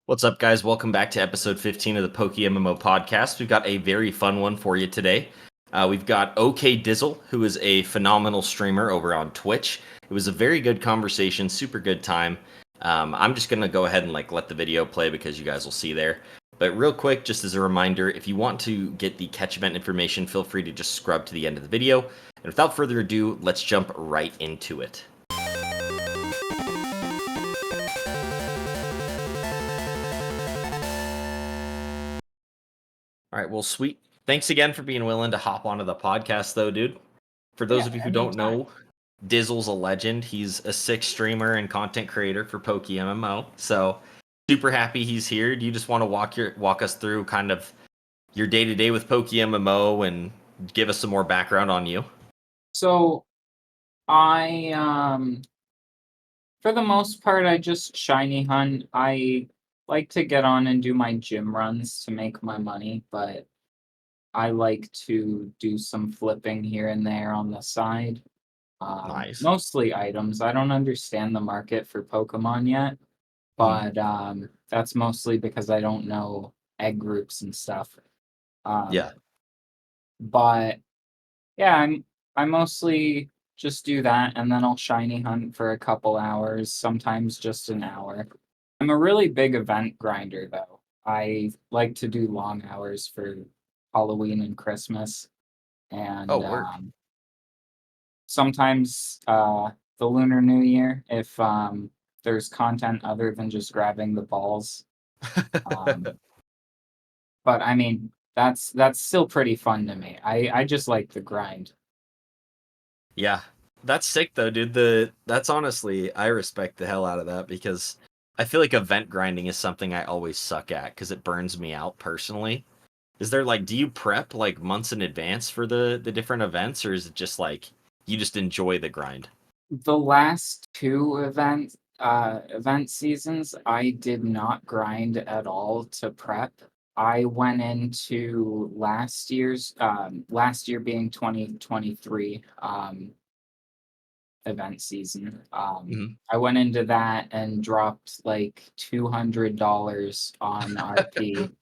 What's up, guys? Welcome back to episode 15 of the PokeMMO podcast. We've got a very fun one for you today. We've got OkayDizzle, who is a phenomenal streamer over on Twitch. It was a very good conversation, super good time. I'm just going to go ahead and let the video play because you guys will see there. But real quick, just as a reminder, if you want to get the catch event information, feel free to just scrub to the end of the video. And without further ado, let's jump right into it. All right, well, sweet. Thanks again for being willing to hop onto the podcast, though, dude. For those of you who don't know, Dizzle's a legend. He's a sick streamer and content creator for PokeMMO. So, super happy he's here. Do you just want to walk us through kind of your day-to-day with PokeMMO and give us some more background on you? So I for the most part I just shiny hunt. I like to get on and do my gym runs to make my money, but I like to do some flipping here and there on the side. Nice. Mostly items. I don't understand the market for Pokemon yet, but that's mostly because I don't know egg groups and stuff. Yeah. But yeah, I mostly just do that, and then I'll shiny hunt for a couple hours, sometimes just an hour. I'm a really big event grinder, though. I like to do long hours for Halloween and Christmas, and Oh, word. sometimes the Lunar New Year if there's content other than just grabbing the balls. Um, but I mean, that's still pretty fun to me. I just like the grind. Yeah. That's sick, though, dude. That's honestly, I respect the hell out of that because I feel like event grinding is something I always suck at because it burns me out personally. Is there do you prep months in advance for the different events, or is it just you just enjoy the grind? The last two event seasons, I did not grind at all to prep. I went into last year being 2023 event season. Mhm. I went into that and dropped like $200 on RP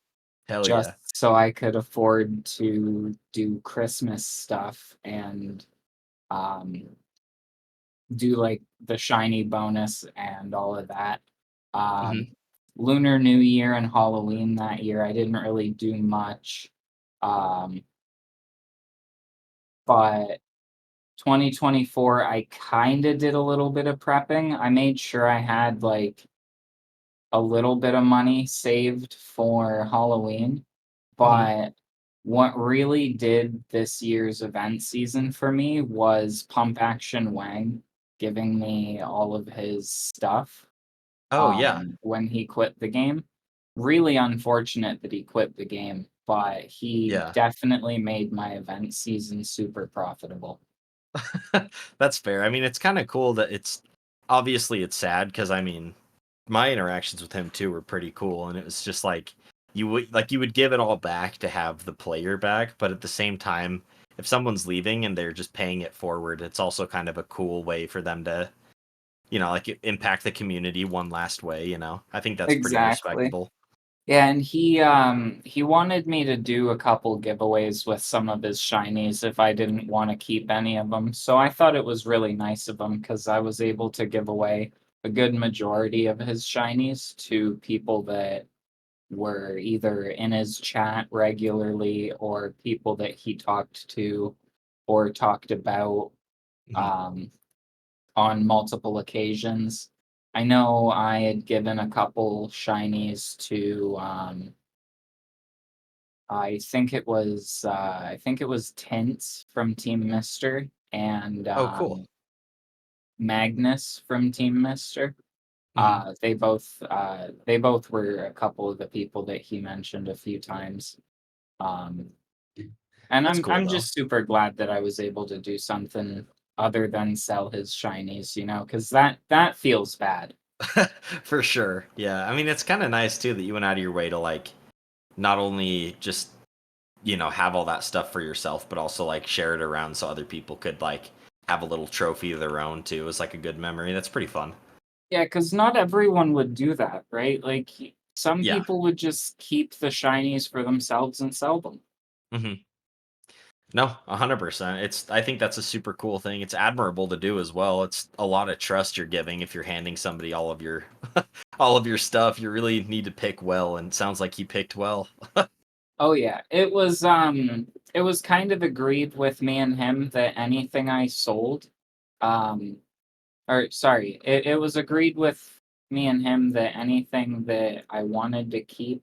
Hell just yeah. so I could afford to do Christmas stuff and um do like the shiny bonus and all of that. Um, Mhm. Lunar New Year and Halloween that year, I didn't really do much. Um, but 2024, I kind of did a little bit of prepping. I made sure I had like a little bit of money saved for Halloween. Mhm. But what really did this year's event season for me was Pump Action Wang giving me all of his stuff Oh yeah. when he quit the game. Really unfortunate that he quit the game, but he Yeah. definitely made my event season super profitable. That's fair. I mean, it's kind of cool that it's sad because I mean, my interactions with him too were pretty cool, and it was just you would give it all back to have the player back, but at the same time, if someone's leaving and they're just paying it forward, it's also kind of a cool way for them to impact the community one last way. I think that's pretty Exactly. respectable. Yeah, and he wanted me to do a couple giveaways with some of his shinies if I didn't want to keep any of them. So I thought it was really nice of him because I was able to give away a good majority of his shinies to people that were either in his chat regularly or people that he talked to or talked about Mhm. um, on multiple occasions. I know I had given a couple shinies to I think it was Tints from Team Mister and Oh, cool. Magnus from Team Mister. Mhm. They both were a couple of the people that he mentioned a few times. Um, and That's cool I'm though. just super glad that I was able to do something other than sell his shinies, because that feels bad. For sure. Yeah. I mean, it's kind of nice too that you went out of your way to not only just have all that stuff for yourself, but also share it around so other people could have a little trophy of their own too. It's like a good memory. That's pretty fun. Yeah, because not everyone would do that, right? Like Some Yeah. people would just keep the shinies for themselves and sell them. Hmm. No, 100%. I think that's a super cool thing. It's admirable to do as well. It's a lot of trust you're giving if you're handing somebody all of your all of your stuff. You really need to pick well, and it sounds like you picked well. Oh yeah, it was kind of agreed with me and him that anything I sold, um, or sorry, it was agreed with me and him that anything that I wanted to keep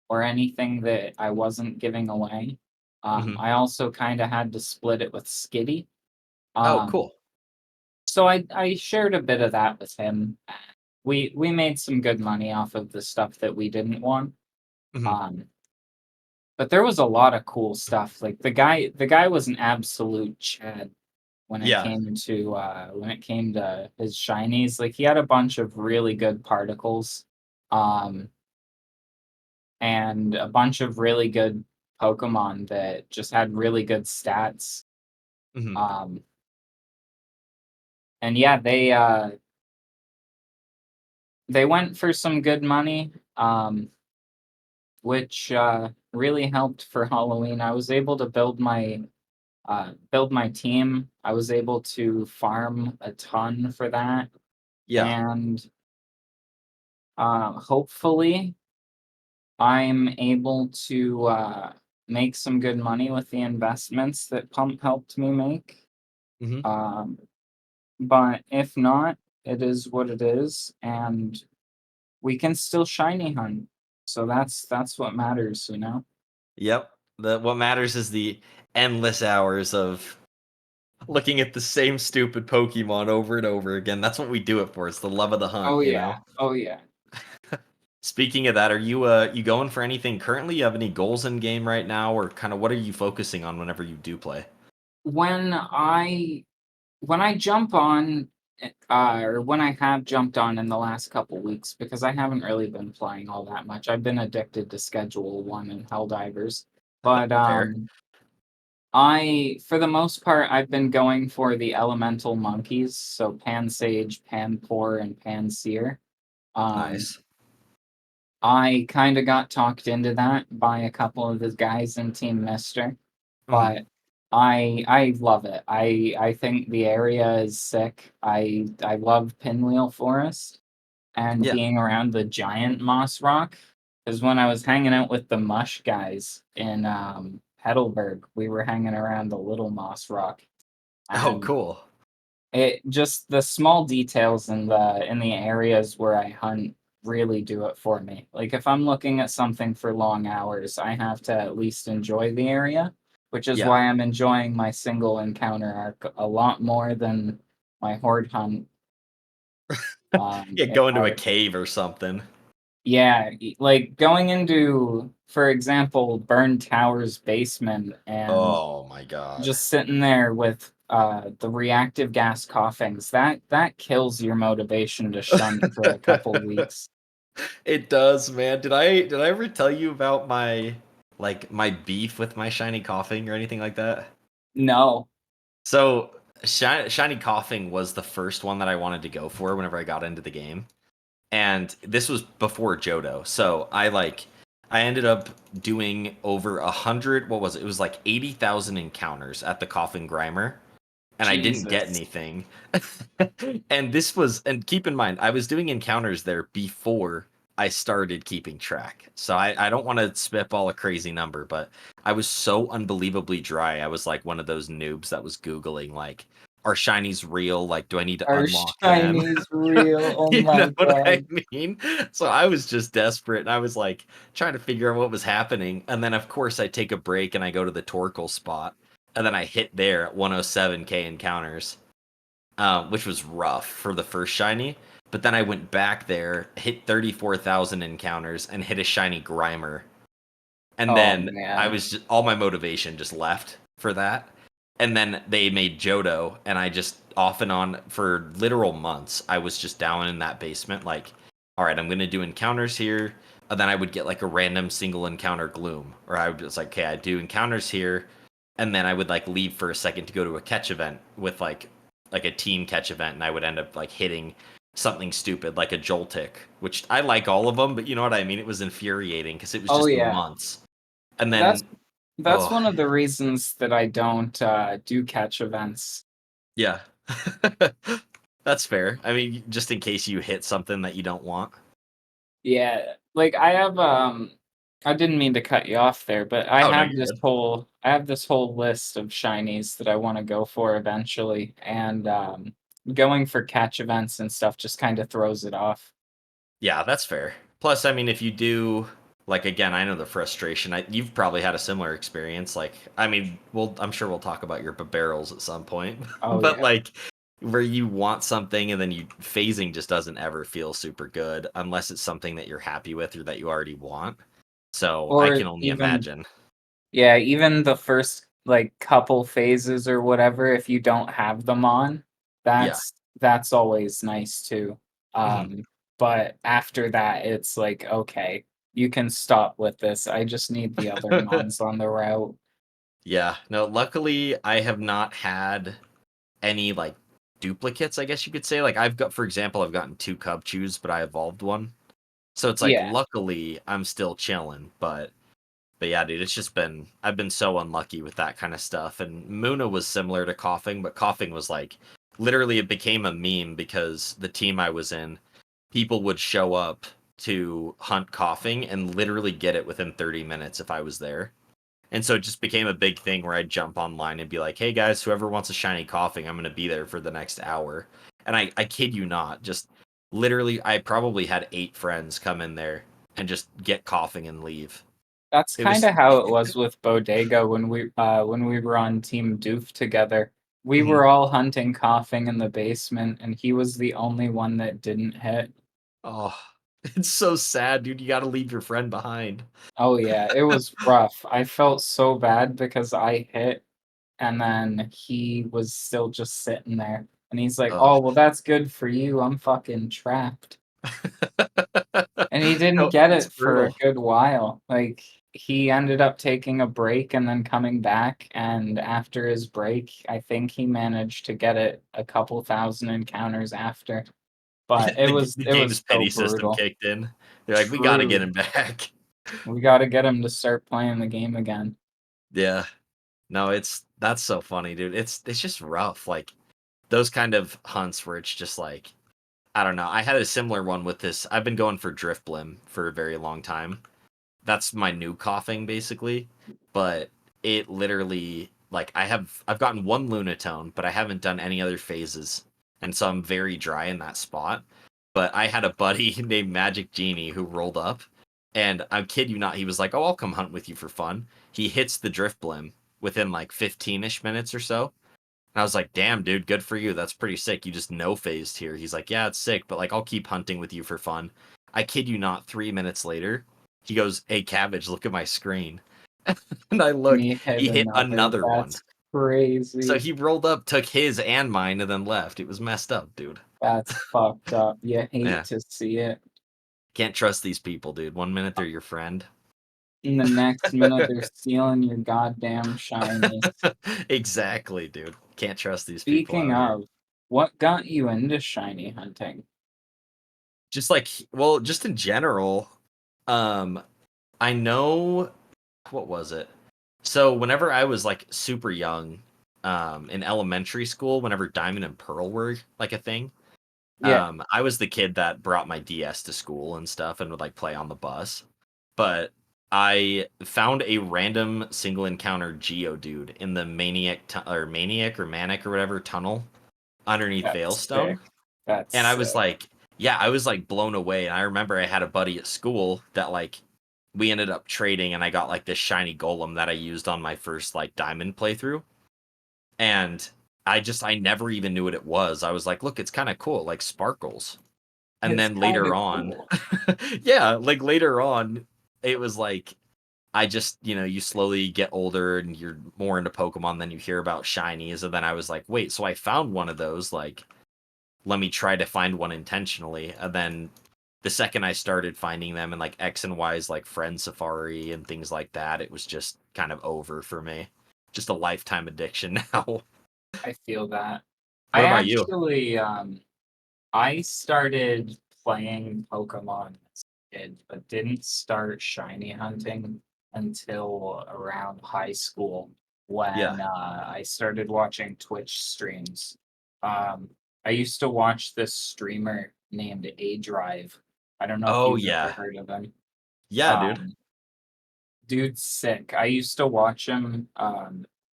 or anything that I wasn't giving away, Hmm. I also kind of had to split it with Skitty. Oh, Um, cool. so I shared a bit of that with him. We made some good money off of the stuff that we didn't want. Hmm. Um, but there was a lot of cool stuff. Like the guy was an absolute Chad Yeah. when it came to his shinies. Like he had a bunch of really good particles, um, and a bunch of really good Pokemon that just had really good stats. Hmm. Um, and yeah, they went for some good money, which really helped for Halloween. I was able to build my team. I was able to farm a ton for that, Yeah. and hopefully, I'm able to make some good money with the investments that Pump helped me make. Hmm. Um, but if not, it is what it is, and we can still shiny hunt. So that's what matters, you know. Yep. The what matters is the endless hours of looking at the same stupid Pokemon over and over again. That's what we do it for. It's the love of the Oh hunt, you know. yeah, oh yeah. Speaking of that, are you going for anything currently? You have any goals in game right now, or kind of what are you focusing on whenever you do play? When I when I jump on, or when I have jumped on in the last couple weeks, because I haven't really been playing all that much. I've been addicted to Schedule One and Helldivers, but Fair. for the most part, I've been going for the elemental monkeys, so Pansage, Panpour, and Panseer. Um, Nice. I kind of got talked into that by a couple of the guys in Team Mister, Mhm. but I love it. I think the area is sick. I love Pinwheel Forest and Yeah. being around the giant moss rock. Because when I was hanging out with the Mush guys in Heidelberg, we were hanging around the little moss rock, Oh, and cool. it just the small details in the areas where I hunt really do it for me. Like if I'm looking at something for long hours, I have to at least enjoy the area, which is Yeah. why I'm enjoying my single encounter arc a lot more than my horde hunt Yeah, if go into a I cave or something. yeah, like going into, for example, Burn Tower's basement and Oh my god. just sitting there with the reactive gas coughings, that kills your motivation to shunt for a couple weeks. It does, man. Did I ever tell you about my my beef with my shiny coughing or anything like that? No. So shiny coughing was the first one that I wanted to go for whenever I got into the game. And this was before Johto. So I ended up doing over 100, what was it? It was like 80,000 encounters at the Coughing Grimer, and I didn't get Jesus. anything. And keep in mind, I was doing encounters there before I started keeping track. So I don't want to spitball a crazy number, but I was so unbelievably dry. I was like one of those noobs that was Googling, like, are shinies real? Like, do I need to Are unlock them? shinies real? Oh You know my what I god. mean? So I was just desperate and I was like trying to figure out what was happening. And then, of course, I take a break and I go to the Torkoal spot. And then I hit there at 107k encounters, which was rough for the first shiny. But then I went back there, hit 34,000 encounters, and hit a shiny Grimer. And Oh then man. all my motivation just left for that. And then they made Johto, and I just off and on for literal months, I was just down in that basement, like, all right, I'm gonna do encounters here. And then I would get like a random single encounter gloom, or I would just like, okay, I do encounters here, and then I would like leave for a second to go to a catch event with like a team catch event, and I would end up like hitting something stupid like a Joltik, which I like all of them, but you know what I mean? It was infuriating because it was Oh just yeah, months. And that's then, that's oh, one of the reasons that I don't do catch events. yeah. That's fair. I mean, just in case you hit something that you don't want. Yeah, like I didn't mean to cut you off there, but Oh, no, you're good. I have this whole list of shinies that I want to go for eventually, and going for catch events and stuff just kind of throws it off. Yeah, that's fair. Plus, I mean, if you do, like, again, I know the frustration. You've probably had a similar experience. Like, I mean, I'm sure we'll talk about your barrels at some point, Oh but yeah. like, where you want something and then phasing just doesn't ever feel super good unless it's something that you're happy with or that you already want. So I Or can only even imagine. Yeah, even the first, like, couple phases or whatever, if you don't have them on, Yeah. that's always nice too. Mhm. But after that, it's like, "Okay, you can stop with this, I just need the other mons on the route." Yeah. No, luckily I have not had any like duplicates, I guess you could say. Like I've got, for example, I've gotten two Cub Chews, but I evolved one. So it's like Yeah, luckily I'm still chilling, but yeah, dude, it's just been I've been so unlucky with that kind of stuff. And Muna was similar to coughing, but coughing was like literally it became a meme because the team I was in, people would show up to hunt coughing and literally get it within 30 minutes if I was there. And so it just became a big thing where I'd jump online and be like, "Hey guys, whoever wants a shiny coughing, I'm gonna be there for the next hour." And I kid you not, just literally, I probably had 8 friends come in there and just get coughing and leave. that's It was kinda how it was with Bodega when we were on Team Doof together. We mhm. were all hunting coughing in the basement, and he was the only one that didn't hit. Oh, it's so sad, dude. You got to leave your friend behind. Oh, yeah, it was rough. I felt so bad because I hit, and then he was still just sitting there, and he's like, Oh, "Oh, well, that's good for you, I'm fucking trapped." And he didn't no, get it's it for a brutal. good while, like, he ended up taking a break and then coming back, and after his break, I think he managed to get it a couple thousand encounters after, but The it was game's so pity system brutal. kicked in. They're like, we got to get True. him back. We gotta get him to start playing the game again. Yeah. No, that's so funny, dude. It's just rough. Like those kind of hunts where it's just like I don't know. I had a similar one with this. I've been going for Driftblim for a very long time. That's my new coughing basically, but it literally like I've gotten one Lunatone, but I haven't done any other phases, and so I'm very dry in that spot. But I had a buddy named Magic Genie who rolled up, and I kid you not, he was like, "Oh, I'll come hunt with you for fun." He hits the Driftblim within like 15ish minutes or so. And I was like, "Damn, dude, good for you. That's pretty sick. You just no phased here." He's like, "Yeah, it's sick, but like I'll keep hunting with you for fun." I kid you not, 3 minutes later, he goes, "Hey, Cabbage, look at my screen." And I And look, he hit he hit another, another one. that's So crazy. he rolled up, took his and mine, and then left. It was messed up, dude. That's fucked up. You hate Yeah. to see it. Can't trust these people, dude. One minute they're your friend. In the next minute, they're stealing your goddamn shinies. Exactly, dude. Can't trust these people Speaking out here. of, what got you into shiny hunting? Just like, well, just in general, um, I know what was it? So whenever I was like super young, in elementary school, whenever Diamond and Pearl were like a thing, Yeah, I was the kid that brought my DS to school and stuff and would like play on the bus. But I found a random single encounter Geodude in the Maniac or Manic or whatever tunnel underneath that's Veilstone. sick. That's And I was sick. like, yeah, I was like blown away. And I remember I had a buddy at school that like we ended up trading and I got like this shiny golem that I used on my first like diamond playthrough. And I never even knew what it was. I was like, look, it's kind of cool, like sparkles. And It's then kinda later on, cool. yeah, like later on, it was like I just, you slowly get older and you're more into Pokemon than you hear about shinies. And then I was like, wait, so I found one of those, like let me try to find one intentionally. And then the second I started finding them in like X and Y's like Friend Safari and things like that, it was just kind of over for me. Just a lifetime addiction now. I feel that. What I about you? actually, I started playing Pokemon as a kid, but didn't start shiny hunting until around high school Yeah. when I started watching Twitch streams. Um, I used to watch this streamer named A Drive. I don't know if Oh you've ever yeah. heard of him. Yeah, dude. Um, Dude's sick. I used to watch him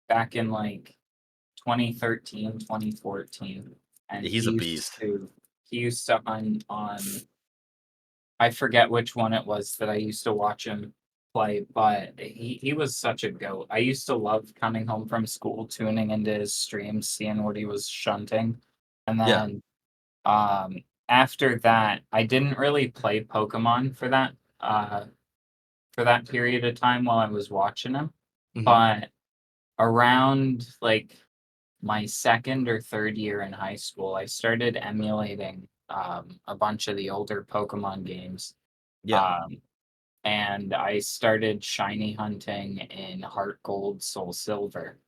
back in like 2013, 2014, and He's a beast. he used to hunt on, I forget which one it was that I used to watch him play, but he was such a goat. I used to love coming home from school, tuning into his streams, seeing what he was shunting. And Yeah. then after that, I didn't really play Pokemon for that period of time while I was watching him. Hmm. But around like my second or third year in high school, I started emulating a bunch of the older Pokemon games. Yeah. Um, and I started shiny hunting in Heart Gold, Soul Silver.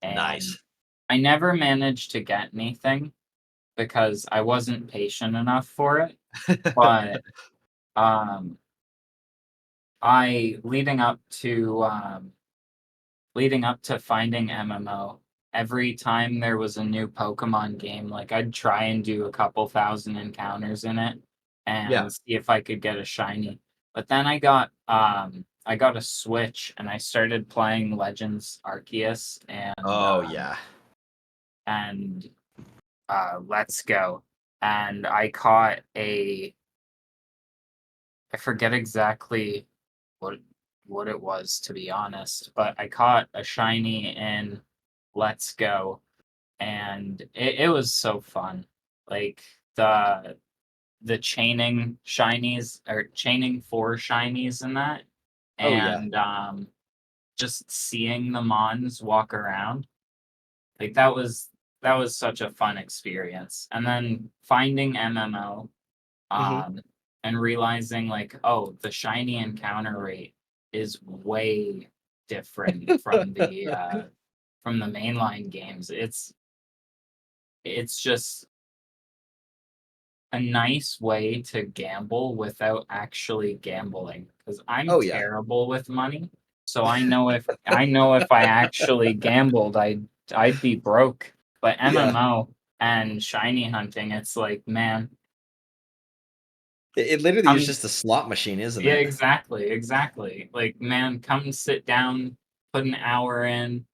And Nice. I never managed to get anything because I wasn't patient enough for it. But um, I leading up to finding MMO, every time there was a new Pokemon game, like I'd try and do a couple thousand encounters in it Yeah. and see if I could get a shiny. But then I got a Switch and I started playing Legends Arceus Oh yeah. and Let's Go. And I caught a I forget exactly what what it was, to be honest, but I caught a shiny in Let's Go, and it was so fun. Like the chaining shinies or chaining four shinies in that, Oh yeah. and just seeing the mons walk around, like that was such a fun experience. And then finding MMO, Hmm. um, and realizing like, oh, the shiny encounter rate is way different from the mainline games. It's just a nice way to gamble without actually gambling. Because I'm Oh yeah. terrible with money, so I know if I actually gambled, I'd be broke. But Yeah. MMO and shiny hunting, it's like, man, It literally is come. just a slot machine, isn't Yeah, it? exactly, exactly. Like, man, come sit down, put an hour in,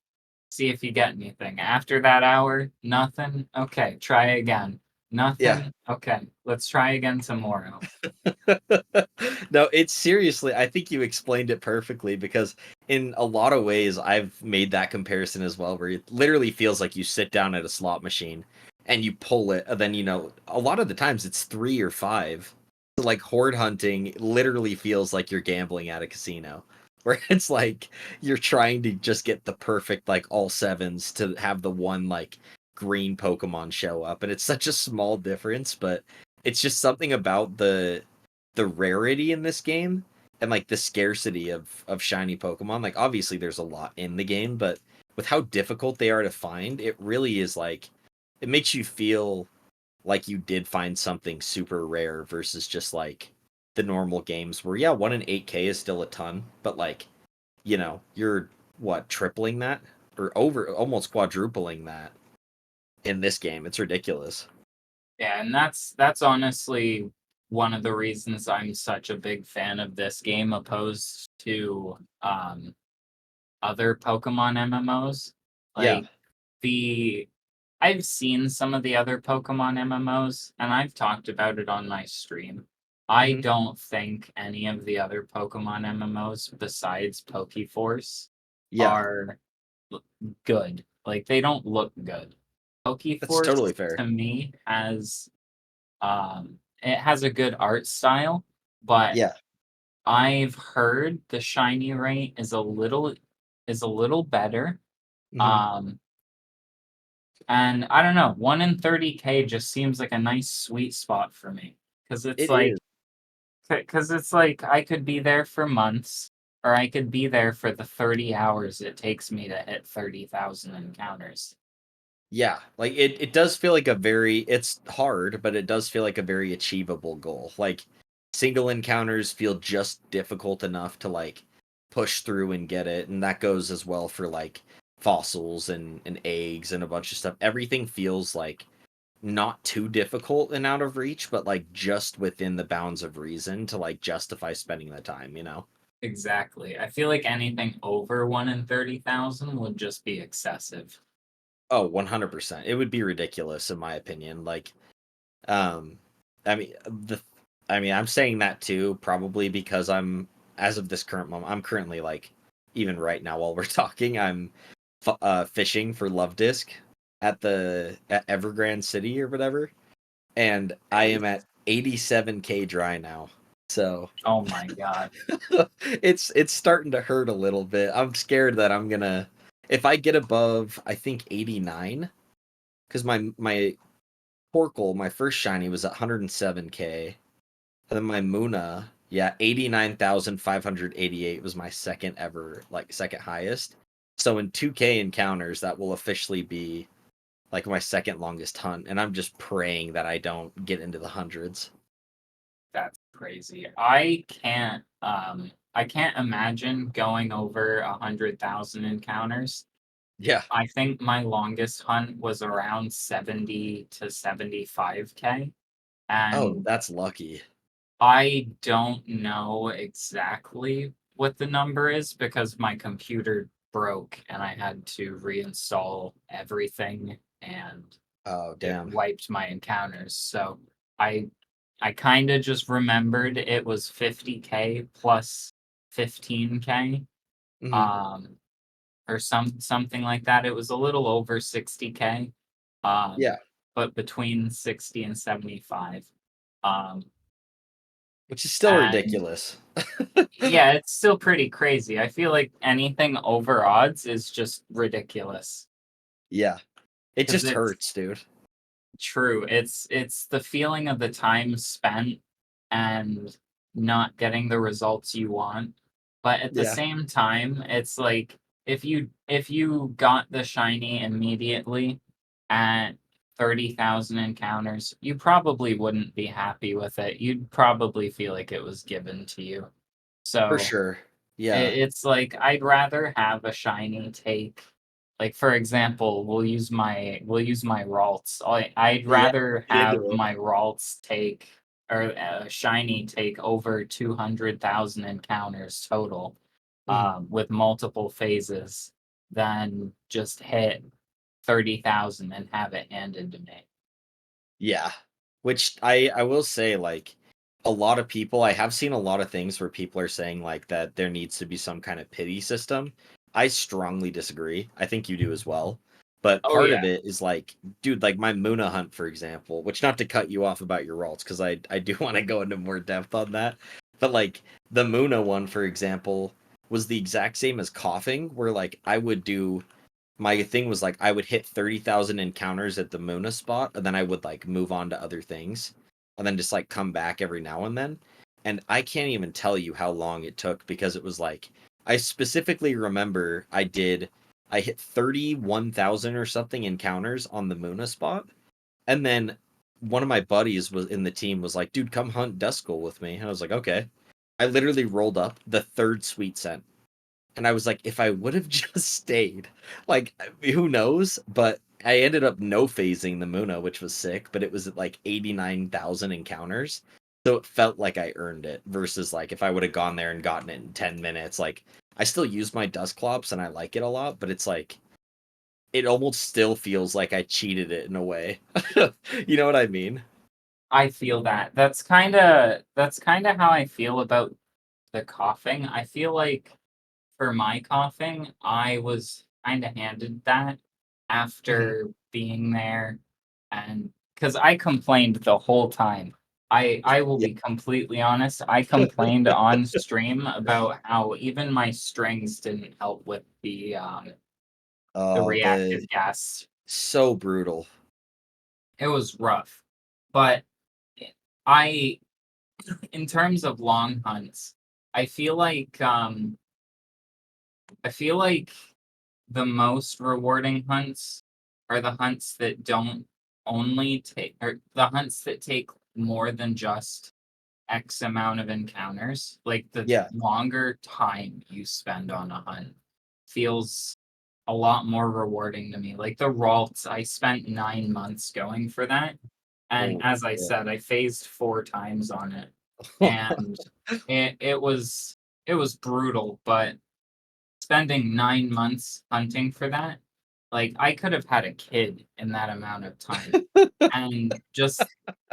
see if you get anything. After that hour, nothing. Okay, try again. Yeah. Nothing. Okay, let's try again tomorrow. No, it's seriously, I think you explained it perfectly because in a lot of ways I've made that comparison as well, where it literally feels like you sit down at a slot machine and you pull it, and then a lot of the times it's three or five. So, like horde hunting literally feels like you're gambling at a casino. Where it's like you're trying to just get the perfect like all sevens to have the one like green Pokemon show up. And it's such a small difference, but it's just something about the rarity in this game and like the scarcity of shiny Pokemon. Like obviously there's a lot in the game, but with how difficult they are to find, it really is like it makes you feel like you did find something super rare versus just like the normal games where yeah, 1 in 8K is still a ton, but like, you're what, tripling that or over almost quadrupling that in this game. It's ridiculous. Yeah, and that's honestly one of the reasons I'm such a big fan of this game opposed to other Pokemon MMOs. Yeah. Like the I've seen some of the other Pokemon MMOs and I've talked about it on my stream. I Hmm. don't think any of the other Pokemon MMOs besides Pokeforce Yeah. are good. Like they don't look good. That's Pokeforce totally fair. to me it has a good art style, but Yeah. I've heard the shiny rate is a little better. Hmm. Um and I don't know, 1 in 30K just seems like a nice sweet spot for me. Cause it's It like is. Cause it's like I could be there for months, or I could be there for the 30 hours it takes me to hit 30,000 encounters. Yeah, like it does feel like a very it's hard, but it does feel like a very achievable goal. Like single encounters feel just difficult enough to like push through and get it, and that goes as well for like fossils and eggs and a bunch of stuff. Everything feels like not too difficult and out of reach, but like just within the bounds of reason to like justify spending the time, you know? Exactly. I feel like anything over 1 in 30,000 would just be excessive. Oh, 100%. It would be ridiculous in my opinion. Like Um, I mean the I'm saying that too probably because I'm as of this current moment I'm currently like even right now while we're talking fishing for Love Disc at Evergrande City or whatever, and I am Nice. at 87k dry now. So Oh my god. it's starting to hurt a little bit. I'm scared that I'm gonna if I get above I think 89 because my Torkoal, my first shiny was at 107k. And then my Muna, yeah, 89,588 was my second ever, like second highest. So in 2k encounters, that will officially be like my second longest hunt. And I'm just praying that I don't get into the hundreds. That's crazy. I can't imagine going over 100,000 encounters. Yeah. I think my longest hunt was around 70 to 75k, Oh, and that's lucky. I don't know exactly what the number is because my computer broke and I had to reinstall everything and Oh, it damn. wiped my encounters. So I I kind of just remembered it was 50k plus 15k, Hmm. um, or something like that. It was a little over 60k, Yeah. but between 60 and 75. Um, Which is still and ridiculous. yeah, it's still pretty crazy. I feel like anything over odds is just ridiculous Yeah. It because just it's hurts, dude. true. It's the feeling of the time spent and not getting the results you want. But at the Yeah. same time, it's like if you got the shiny immediately at 30,000 encounters, you probably wouldn't be happy with it. You'd probably feel like it was given to you. For So sure. Yeah. it's like I'd rather have a shiny take, like for example, we'll use my Ralts. I'd Yeah. rather Get into have it. my Ralts take or shiny take over 200,000 encounters total, Mhm. with multiple phases than just hit 30,000 and have it handed to me. Yeah. Which I will say like a lot of people I have seen a lot of things where people are saying like that there needs to be some kind of pity system. I strongly disagree. I think you do as well. But Oh part yeah, of it is like, dude, like my Muna hunt, for example, which not to cut you off about your Ralts, because I do want to go into more depth on that. But like the Muna one, for example, was the exact same as coughing, where like I would do my thing was like I would hit 30,000 encounters at the Muna spot, and then I would like move on to other things, and then just like come back every now and then. And I can't even tell you how long it took because it was like I specifically remember I hit 31,000 or something encounters on the Muna spot, and then one of my buddies was in the team was like, "Dude, come hunt Duskull with me." And I was like, "Okay." I literally rolled up the third sweet scent and I was like, if I would have just stayed, like, who knows? But I ended up no phasing the Muna, which was sick, but it was at like 89,000 encounters. So it felt like I earned it versus like if I would have gone there and gotten it in 10 minutes. Like, I still use my Dusclops and I like it a lot, but it's like, it almost still feels like I cheated it in a way. You know what I mean? I feel that. That's kind of how I feel about the coughing. I feel like for my coughing, I was kind of handed that Hmm. after being there, and because I complained the whole time. I will Yeah. be completely honest. I complained on stream about how even my strings didn't help with the Oh, reactive gas. so brutal. It was rough, but I, in terms of long hunts, I feel like um, I feel like the most rewarding hunts are the hunts that don't only take, or the hunts that take more than just X amount of encounters. Like the Yeah. longer time you spend on a hunt feels a lot more rewarding to me. Like the Ralts, I spent 9 months going for that. And Oh, as I yeah. said, I phased 4 times on it. And it was brutal, but spending 9 months hunting for that, like I could have had a kid in that amount of time. And just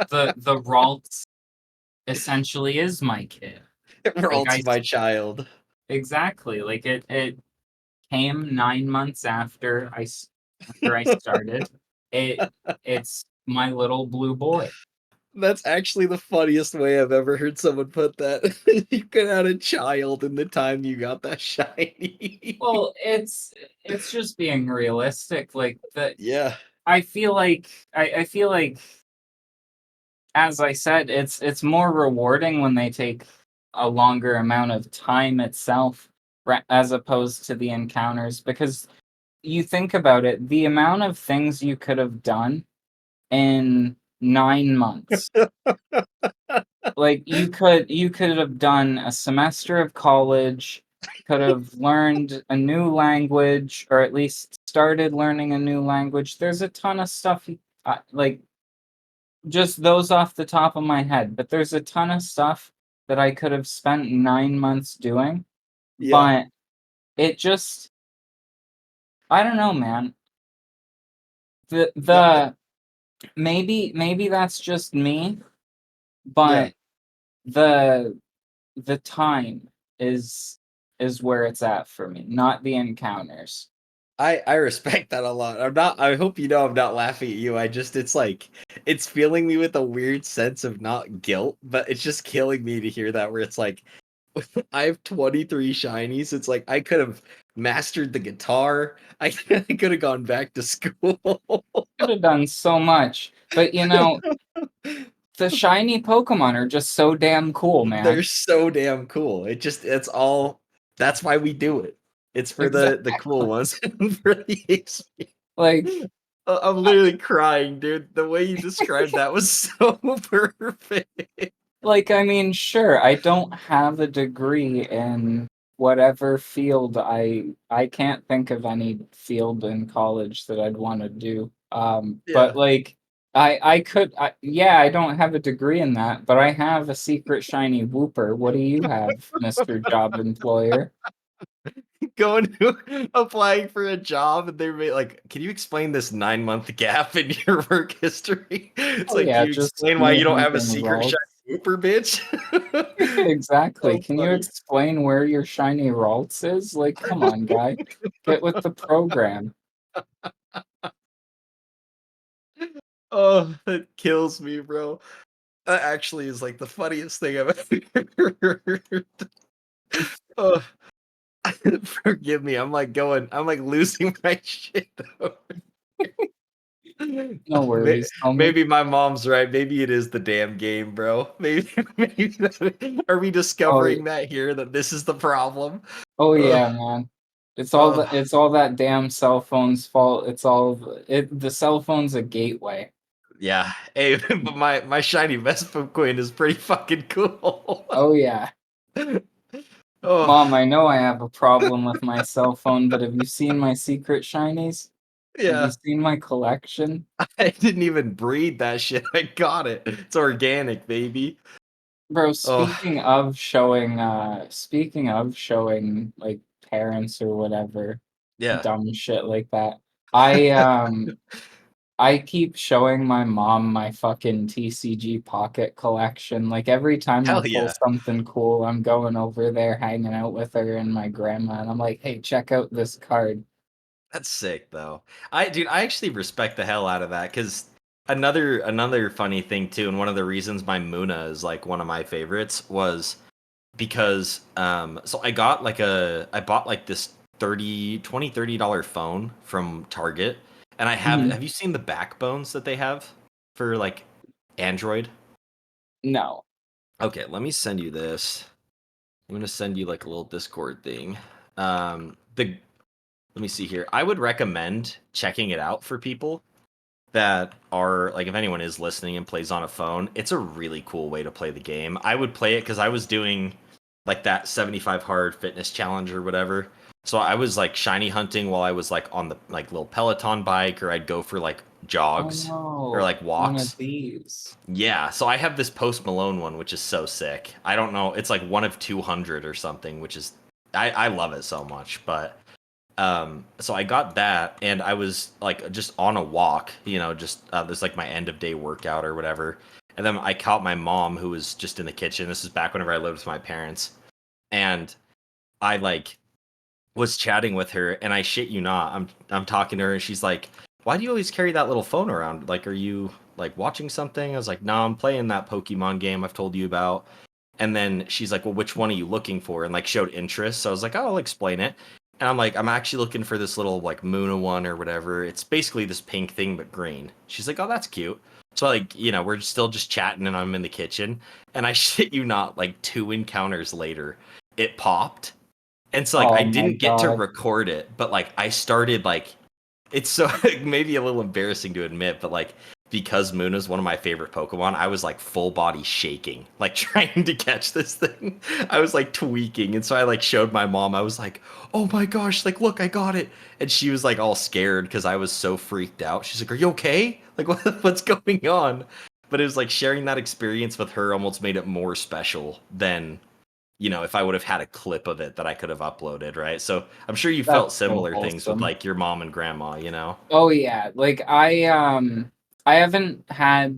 the Ralts essentially is my kid. Like Ralt's my child. exactly, like it came 9 months after I started. It it's my little blue boy. That's actually the funniest way I've ever heard someone put that. You could have had a child in the time you got that shiny. Well, it's just being realistic. Like the Yeah. I feel like as I said, it's more rewarding when they take a longer amount of time itself as opposed to the encounters because you think about it, the amount of things you could have done in 9 months. Like you could have done a semester of college, could have learned a new language, or at least started learning a new language. There's a ton of stuff, like just those off the top of my head, but there's a ton of stuff that I could have spent 9 months doing, Yeah. but it just, I don't know, man. The No, the maybe that's just me, yeah. but the the time is is where it's at for me, not the encounters. I respect that a lot. I hope you know I'm not laughing at you. I just it's like it's filling me with a weird sense of not guilt, but it's just killing me to hear that where it's like I have 23 shinies. It's like I could have mastered the guitar. I could have gone back to school. Could have done so much, but the shiny Pokemon are just so damn cool, They're man. so damn cool. It's all that's why we do it. It's for the cool Exactly. ones and for the XP. Like, I'm I, literally crying, dude. The way you described that was so perfect. I mean, sure, I don't have a degree in whatever field. I can't think of any field in college that I'd want to do. But Yeah. like, yeah, I don't have a degree in that, but I have a secret shiny Wooper. What do you have, Mister Job Employer? Going to applying for a job and they're like, can you explain this 9 month gap in your work history? It's Oh like, can yeah, you just explain why me you don't have a hunting secret shiny Ralts. Cooper, bitch? Exactly. So Can you funny. explain where your shiny Ralts is? Like, come on, guy. Get with the program. Oh, that kills me, bro. That actually is like the funniest thing I've ever heard. Oh, forgive me. I'm like losing my shit. Over No May- worries, homie. Maybe my mom's right. Maybe it is the damn game, bro. Are we Oh, discovering that here that this is the problem? oh Ugh, yeah, man. ugh. It's all that damn cell phone's fault. The cell phone's a gateway. Yeah. Hey, but my shiny Vespa coin is pretty fucking cool. Oh yeah. Oh, Mom, I know I have a problem with my cell phone, but have you seen my secret shinies? Have you yeah. seen my collection? I didn't even breed that shit. I got it. It's organic, baby. Bro, Oh, speaking of showing like parents or whatever yeah. dumb shit like that. I um I keep showing my mom my fucking TCG Pocket collection. Like every time I Hell pull yeah. something cool, I'm going over there hanging out with her and my grandma and I'm like, "Hey, check out this card." That's sick though. I actually respect the hell out of that because another funny thing too, and one of the reasons my Muna is like one of my favorites was because so I bought like this 30 $20 $30 phone from Target, and Mhm. have you seen the backbones that they have for like Android? No. Okay, let me send you this. I'm gonna send you like a little Discord thing. The let me see here. I would recommend checking it out for people that are like, if anyone is listening and plays on a phone, it's a really cool way to play the game. I would play it because I was doing like that 75 hard fitness challenge or whatever. So I was like shiny hunting while I was like on the like little Peloton bike, or I'd go for like Oh jogs or no, like one of walks. these. Yeah, so I have this Post Malone one, which is so sick. I don't know, it's like one of 200 or something, which is I love it so much. But so I got that, and I was like just on a walk, just this like my end of day workout or whatever. And then I caught my mom, who was just in the kitchen. This is back whenever I lived with my parents, and I like was chatting with her, and I shit you not, I'm talking to her, and she's like, "Why do you always carry that little phone around? Like, are you like watching something?" I was like, "No, I'm playing that Pokemon game I've told you about." And then she's like, "Well, which one are you looking for?" And like showed interest. So I was like, "Oh, I'll explain it." And I'm like, "I'm actually looking for this little like Muna one or whatever. It's basically this pink thing but green." She's like, "Oh, that's cute." So like, we're still just chatting, and I'm in the kitchen, and I shit you not, like 2 encounters later, it popped. And so like I Oh my didn't get to god. record it, but like I started like, it's so maybe a little embarrassing to admit, but like because Moon is one of my favorite Pokemon, I was like full body shaking, like trying to catch this thing. I was like tweaking, and so I like showed my mom. I was like, "Oh my gosh, like look, I got it!" And she was like all scared because I was so freaked out. She's like, "Are you okay? Like what's going on?" But it was like sharing that experience with her almost made it more special than if I would have had a clip of it that I could have uploaded, right? So I'm sure you felt That's so similar things with wholesome. like your mom and grandma. Oh yeah, like I haven't had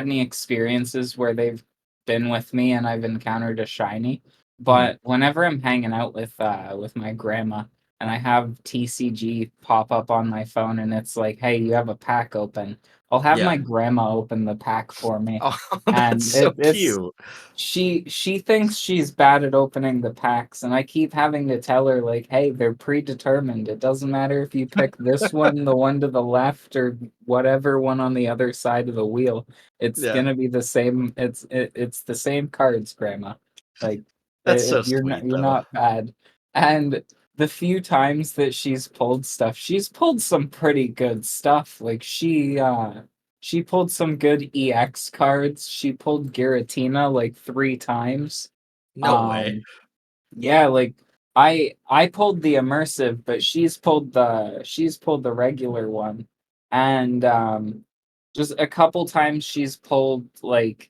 any experiences where they've been with me and I've encountered a shiny, Mhm. but whenever I'm hanging out with my grandma and I have TCG pop up on my phone and it's like, "Hey, you have a pack open." I'll have Yeah. my grandma open the pack for me. Oh, that's And so it's cute. she thinks she's bad at opening the packs, and I keep having to tell her like, "Hey, they're predetermined. It doesn't matter if you pick this one, the one to the left, or whatever one on the other side of the wheel. It's Yeah. gonna be the same. It's the same cards, Grandma. Like, That's so you're not sweet you're though. not bad." And the few times that she's pulled stuff, she's pulled some pretty good stuff. Like she pulled some good EX cards. She pulled Giratina like 3 times. No way. Um, yeah, like I pulled the immersive, but she's pulled the regular one. And just a couple times she's pulled like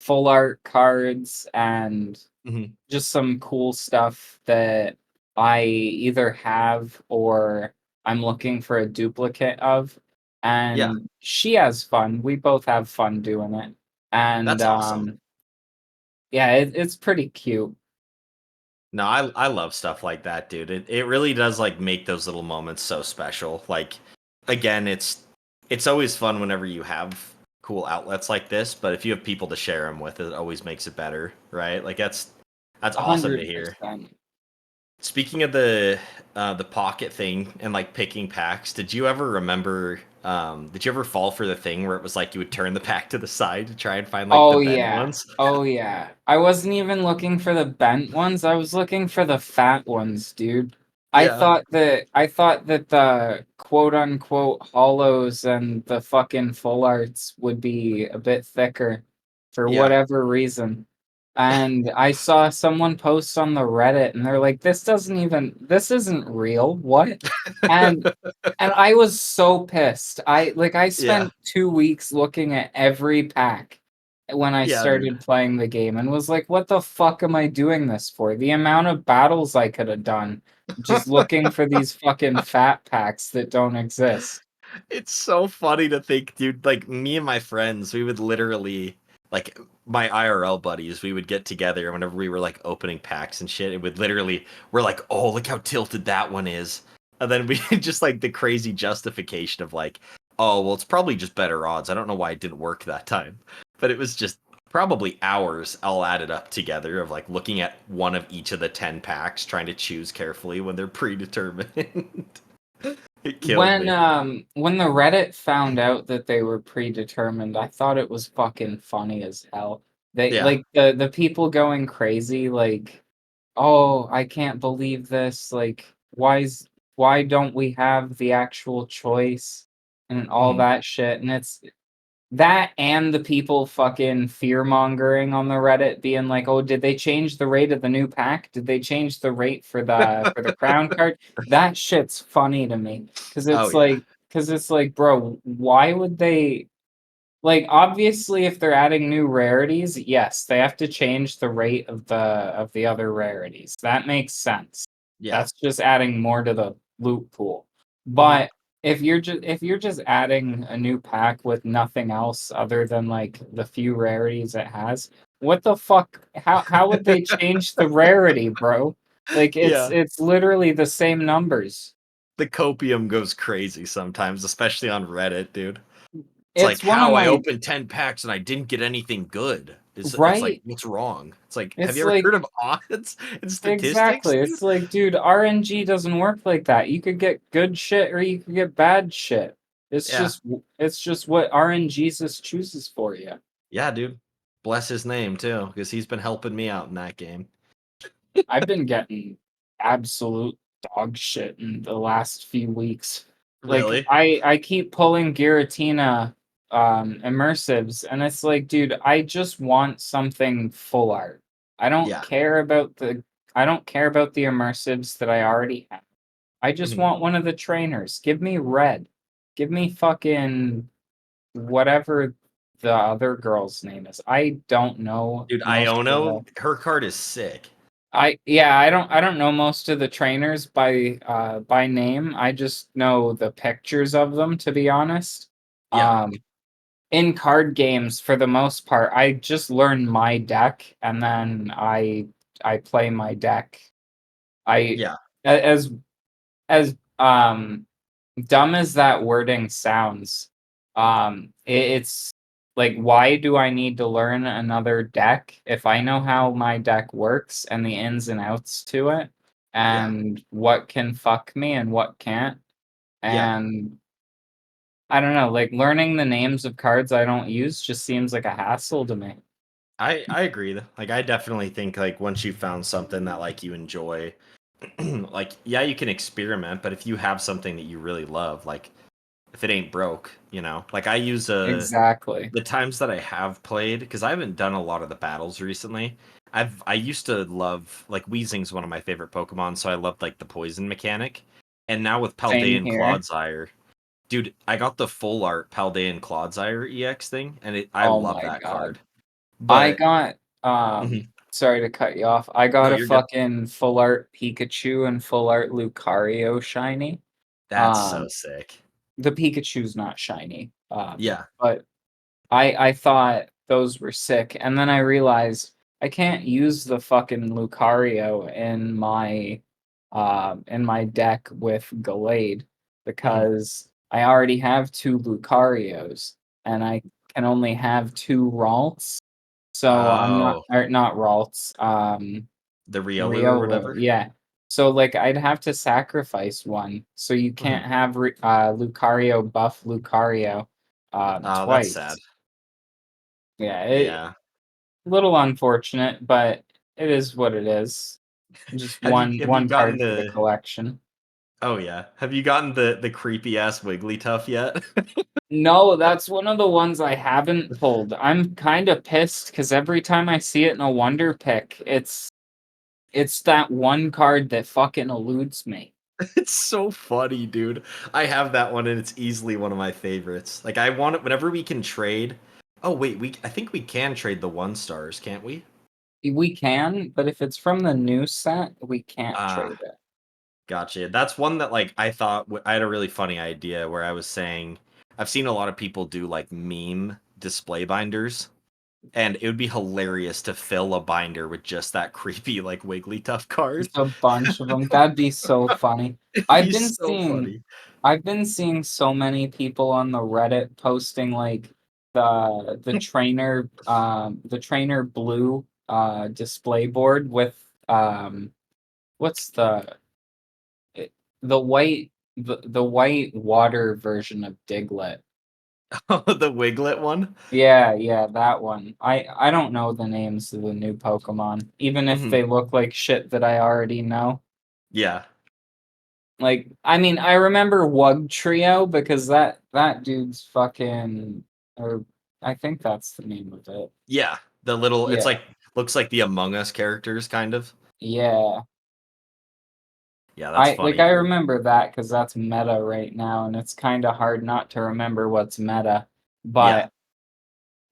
full art cards and Mhm. just some cool stuff that I either have or I'm looking for a duplicate of. Yeah, And she has fun. We both have fun doing it. And that's awesome. yeah, it's pretty cute. No, I love stuff like that, dude. It really does like make those little moments so special. Like again, it's always fun whenever you have cool outlets like this, but if you have people to share them with, it always makes it better, right? Like that's awesome to hear. 100%. Speaking of the pocket thing and like picking packs, did you ever remember? Did you ever fall for the thing where it was like you would turn the pack to the side to try and find like the Oh bent yeah. ones? Oh yeah. I wasn't even looking for the bent ones. I was looking for the fat ones, dude. Yeah, I thought that the quote unquote hollows and the fucking full arts would be a bit thicker for yeah. whatever reason. And I saw someone post on the Reddit and they're like, this isn't real. What? And and I was so pissed. I Yeah, spent 2 weeks looking at every pack when I yeah, dude. started playing the game and was like, what the fuck am I doing this for? The amount of battles I could have done just looking for these fucking fat packs that don't exist. It's so funny to think, dude. Like me and my friends, we would literally like my IRL buddies, we would get together whenever we were like opening packs and shit. It would literally we're like, "Oh, look how tilted that one is," and then we just like the crazy justification of like, "Oh, well, it's probably just better odds. I don't know why it didn't work that time," but it was just probably hours all added up together of like looking at one of each of the 10 packs, trying to choose carefully when they're predetermined. It killed me. When the Reddit found out that they were predetermined, I thought it was fucking funny as hell. They Yeah. like the people going crazy like, "Oh, I can't believe this." Like why don't we have the actual choice and all Mhm. that shit? And it's that and the people fucking fear mongering on the Reddit being like, "Oh, did they change the rate of the new pack? Did they change the rate for the crown card?" That shit's funny to me Oh yeah. cuz it's like, bro, why would they like obviously if they're adding new rarities, yes, they have to change the rate of the other rarities. That makes sense. Yeah. That's just adding more to the loot pool. Mhm. But if you're just adding a new pack with nothing else other than like the few rarities it has, what the fuck? How would they change the rarity, bro? Like Yeah. it's literally the same numbers. The copium goes crazy sometimes, especially on Reddit, dude. It's like It's one of how I my opened 10 packs and I didn't get anything good. It's like right. what's wrong? It's like have It's you ever like heard of odds and statistics, exactly. dude? It's like, dude, RNG doesn't work like that. You could get good shit or you could get bad shit. Yeah. It's just what RNGesus chooses for you. Yeah, dude. Bless his name too, because he's been helping me out in that game. I've been getting absolute dog shit in the last few weeks. Like Really? I keep pulling Giratina immersives and it's like, dude, I just want something full art. I don't Yeah. care about the I don't care about the immersives that I already have. I just Mhm. want one of the trainers. Give me red. Give me fucking whatever the other girl's name is. I don't know Dude, most of the Iono, her card is sick. I don't know most of the trainers by name. I just know the pictures of them to be honest. Yeah. In card games for the most part, I just learn my deck and then I play my deck. I Yeah. as as dumb as that wording sounds, it's like, why do I need to learn another deck if I know how my deck works and the ins and outs to it, Yeah. and what can fuck me and what can't? Yeah. And I don't know, like learning the names of cards I don't use just seems like a hassle to me. I agree. Like I definitely think like once you found something that like you enjoy, like yeah, you can experiment, but if you have something that you really love, like if it ain't broke, you know. Like I use Exactly. the times that I have played because I haven't done a lot of the battles recently. I used to love like Weezing's one of my favorite Pokemon, so I loved like the poison mechanic. And now with Same Paldean here. Clodsire, dude, I got the full art Paldean Clodsire EX thing, and I Oh love my that god. card. I But got mhm. sorry to cut you off. I got No, a you're good. fucking full art Pikachu and full art Lucario shiny. That's so Um sick. the Pikachu's not shiny. Yeah. But I thought those were sick and then I realized I can't use the fucking Lucario in my deck with Gallade Mhm. because I already have two Lucarios and I can only have two Ralts. So I'm not Oh, or not Ralts, the Riolu or Riolu, whatever. yeah. So like I'd have to sacrifice one. So you Mhm. can't have Lucario buff Lucario Oh, that's sad. twice. Yeah, Yeah. a little unfortunate, but it is what it is. Just Have you one gotten card for the the collection. Oh yeah. Have you gotten the creepy ass Wigglytuff yet? No, that's one of the ones I haven't pulled. I'm kind of pissed because every time I see it in a Wonder Pick, it's that one card that fucking eludes me. It's so funny, dude. I have that one and it's easily one of my favorites. Like I want it whenever we can trade. Oh wait, we I think we can trade the one stars, can't we? We can, but if it's from the new set, we can't Ah, trade it. gotcha. That's one that like I thought I had a really funny idea where I was saying I've seen a lot of people do like meme display binders, and it would be hilarious to fill a binder with just that creepy like Wigglytuff card. Just a bunch of them. That'd be so funny. It'd I've be been so seeing funny. I've been seeing so many people on the Reddit posting like the trainer blue display board with what's it- the white the white water version of Diglett. Oh, the Wiglet one? Yeah, yeah, that one. I don't know the names of the new Pokemon, even if Mhm. they look like shit that I already know. Yeah. Like, I mean, I remember Wug Trio because that dude's fucking, or I think that's the name of it. Yeah, the little it's Yeah, like looks like the Among Us characters kind of. yeah. Yeah, that's funny, I dude. remember that because that's meta right now, and it's kind of hard not to remember what's meta. Yeah. But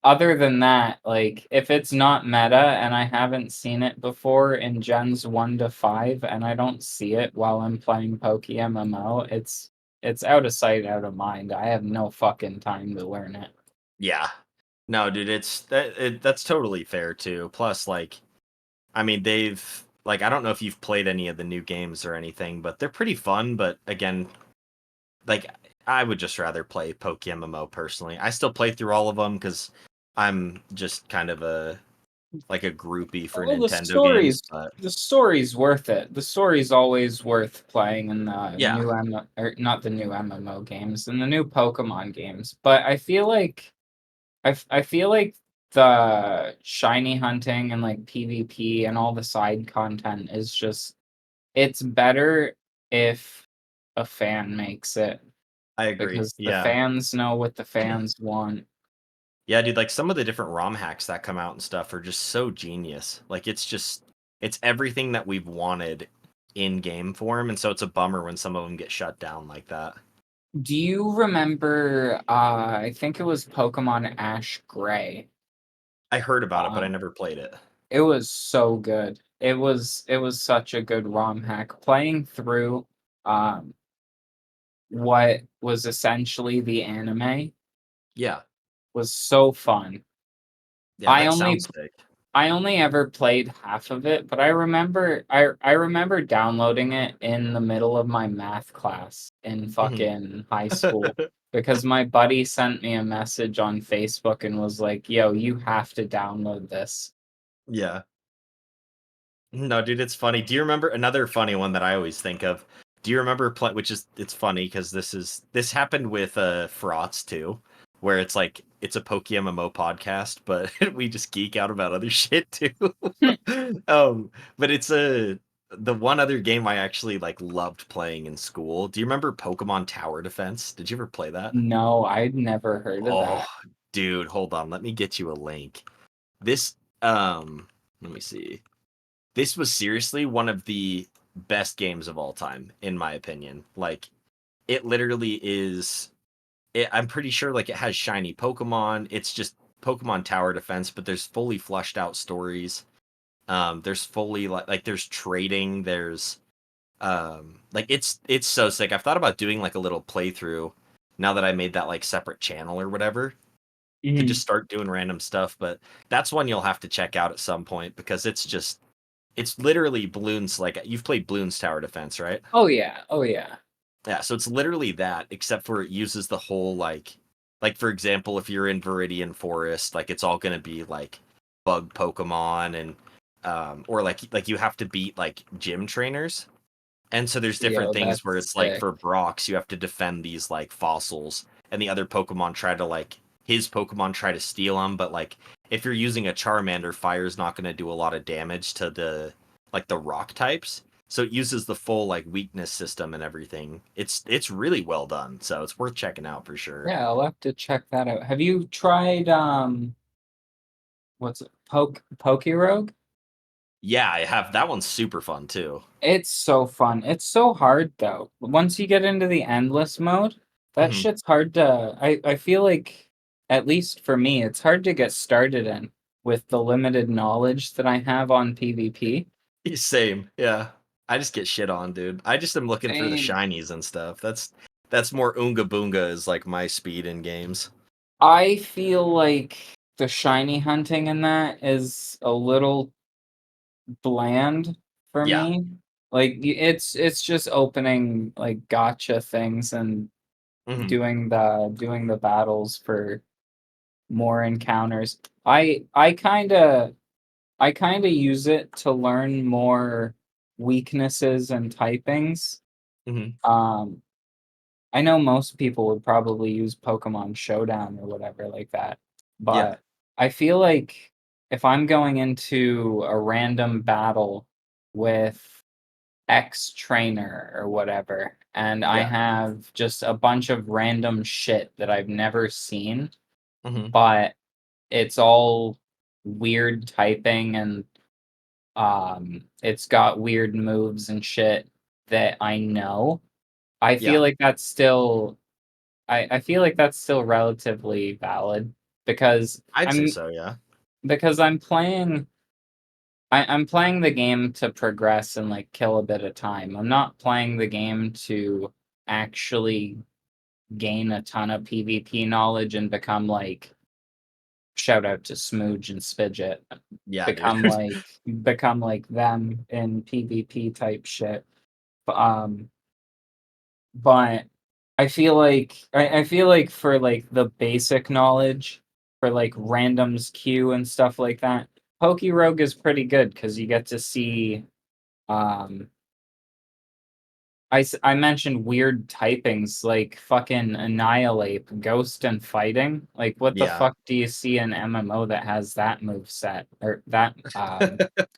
other than that, like if it's not meta and I haven't seen it before in gens 1 to 5 and I don't see it while I'm playing PokeMMO, it's out of sight, out of mind. I have no fucking time to learn it. Yeah. No, dude, that's totally fair too. Plus, like, I mean, they've like I don't know if you've played any of the new games or anything, but they're pretty fun. But again, like I would just rather play PokeMMO personally. I still play through all of them because I'm just kind of a like a groupie for Well, Nintendo games. But the story's worth it. The story's always worth playing in the yeah, new or not the new MMO games, in the new Pokemon games. But I feel like I feel like the shiny hunting and like PvP and all the side content is just it's better if a fan makes it I agree. because the Yeah, fans know what the fans want. yeah, dude. Like some of the different ROM hacks that come out and stuff are just so genius. Like it's everything that we've wanted in game form, and so it's a bummer when some of them get shut down like that. Do you remember I think it was Pokemon Ash Gray. I heard about it, but I Um never played it. it was so good. It was such a good ROM hack. Playing through um what was essentially the anime Yeah, was so fun. yeah, I that only sounds sick. I only ever played half of it, but I remember downloading it in the middle of my math class in Mhm. fucking high school because my buddy sent me a message on Facebook and was like, "Yo, you have to download this." Yeah. No, dude, it's funny. Do you remember another funny one that I always think of? Do you remember which is it's funny because this happened with Frauds too, where it's like it's a PokeMMO podcast, but we just geek out about other shit too. But it's the one other game I actually like loved playing in school. Do you remember Pokemon Tower Defense? Did you ever play that? No, I'd never heard of Oh, that. dude, hold on. Let me get you a link. This let me see. This was seriously one of the best games of all time, in my opinion. Like, it literally is. I'm pretty sure like it has shiny Pokemon. It's just Pokemon Tower Defense, but there's fully flushed out stories. There's fully like there's trading. There's like it's so sick. I've thought about doing like a little playthrough now that I made that like separate channel or whatever to Mhm. just start doing random stuff. But that's one you'll have to check out at some point because it's literally balloons. Like you've played balloons tower defense, right? Oh yeah. Oh yeah. Yeah, so it's literally that, except for it uses the whole like for example, if you're in Viridian Forest, like it's all gonna be like bug Pokemon and or like you have to beat like gym trainers. And so there's different Yo, things where that's it's like sick. for Brox, you have to defend these like fossils, and the other Pokemon try to like his Pokemon try to steal them. But like if you're using a Charmander, fire's not going to do a lot of damage to the like the rock types. So it uses the full like weakness system and everything. It's really well done. So it's worth checking out for sure. Yeah, I'll have to check that out. Have you tried what's it? Pokerogue? Yeah, I have that one's super fun too. It's so fun. It's so hard though. Once you get into the endless mode, that Mhm. shit's hard to I feel like at least for me, it's hard to get started in with the limited knowledge that I have on PvP. Same, yeah. I just get shit on, dude. I just am looking for the Same. shinies and stuff. That's more Oonga Boonga is like my speed in games. I feel like the shiny hunting in that is a little bland for Yeah. me. Like it's just opening like gotcha things and Hmm. doing the battles for more encounters. I kind of use it to learn more weaknesses and typings. Hmm. Um I know most people would probably use Pokemon Showdown or whatever like that, Yeah. but I feel like if I'm going into a random battle with X trainer or whatever, and I Yeah. have just a bunch of random shit that I've never seen, Hmm. but it's all weird typing and it's got weird moves and shit that I know. I feel Yeah. like that's still I feel like that's still relatively valid because I'd say I'm so. Yeah. because I'm playing the game to progress and like kill a bit of time. I'm not playing the game to actually gain a ton of PvP knowledge and become like shout out to Smooge and Spidget. Yeah, dude. Become like them in PvP type shit. Um but I feel like for like the basic knowledge for like randoms queue and stuff like that, Pokerogue is pretty good because you get to see um I mentioned weird typings like fucking Annihilate, Ghost, and Fighting. Like, what the Yeah. fuck do you see in MMO that has that move set or that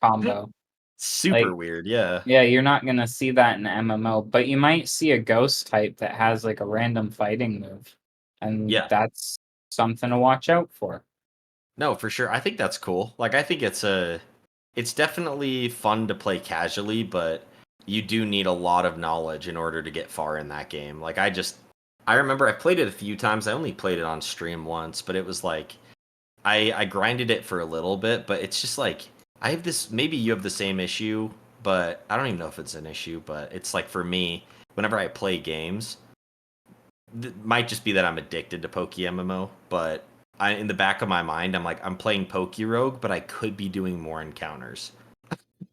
combo? Super Like, weird. Yeah. yeah, you're not gonna see that in MMO, but you might see a Ghost type that has like a random fighting move, and Yeah. that's something to watch out for. No, for sure. I think that's cool. Like, I think it's definitely fun to play casually, but you do need a lot of knowledge in order to get far in that game. Like, I remember I played it a few times. I only played it on stream once, but it was like I grinded it for a little bit, but it's just like I have this. Maybe you have the same issue, but I don't even know if it's an issue. But it's like for me, whenever I play games, might just be that I'm addicted to PokeMMO, but in the back of my mind, I'm like, I'm playing Pokerogue, but I could be doing more encounters.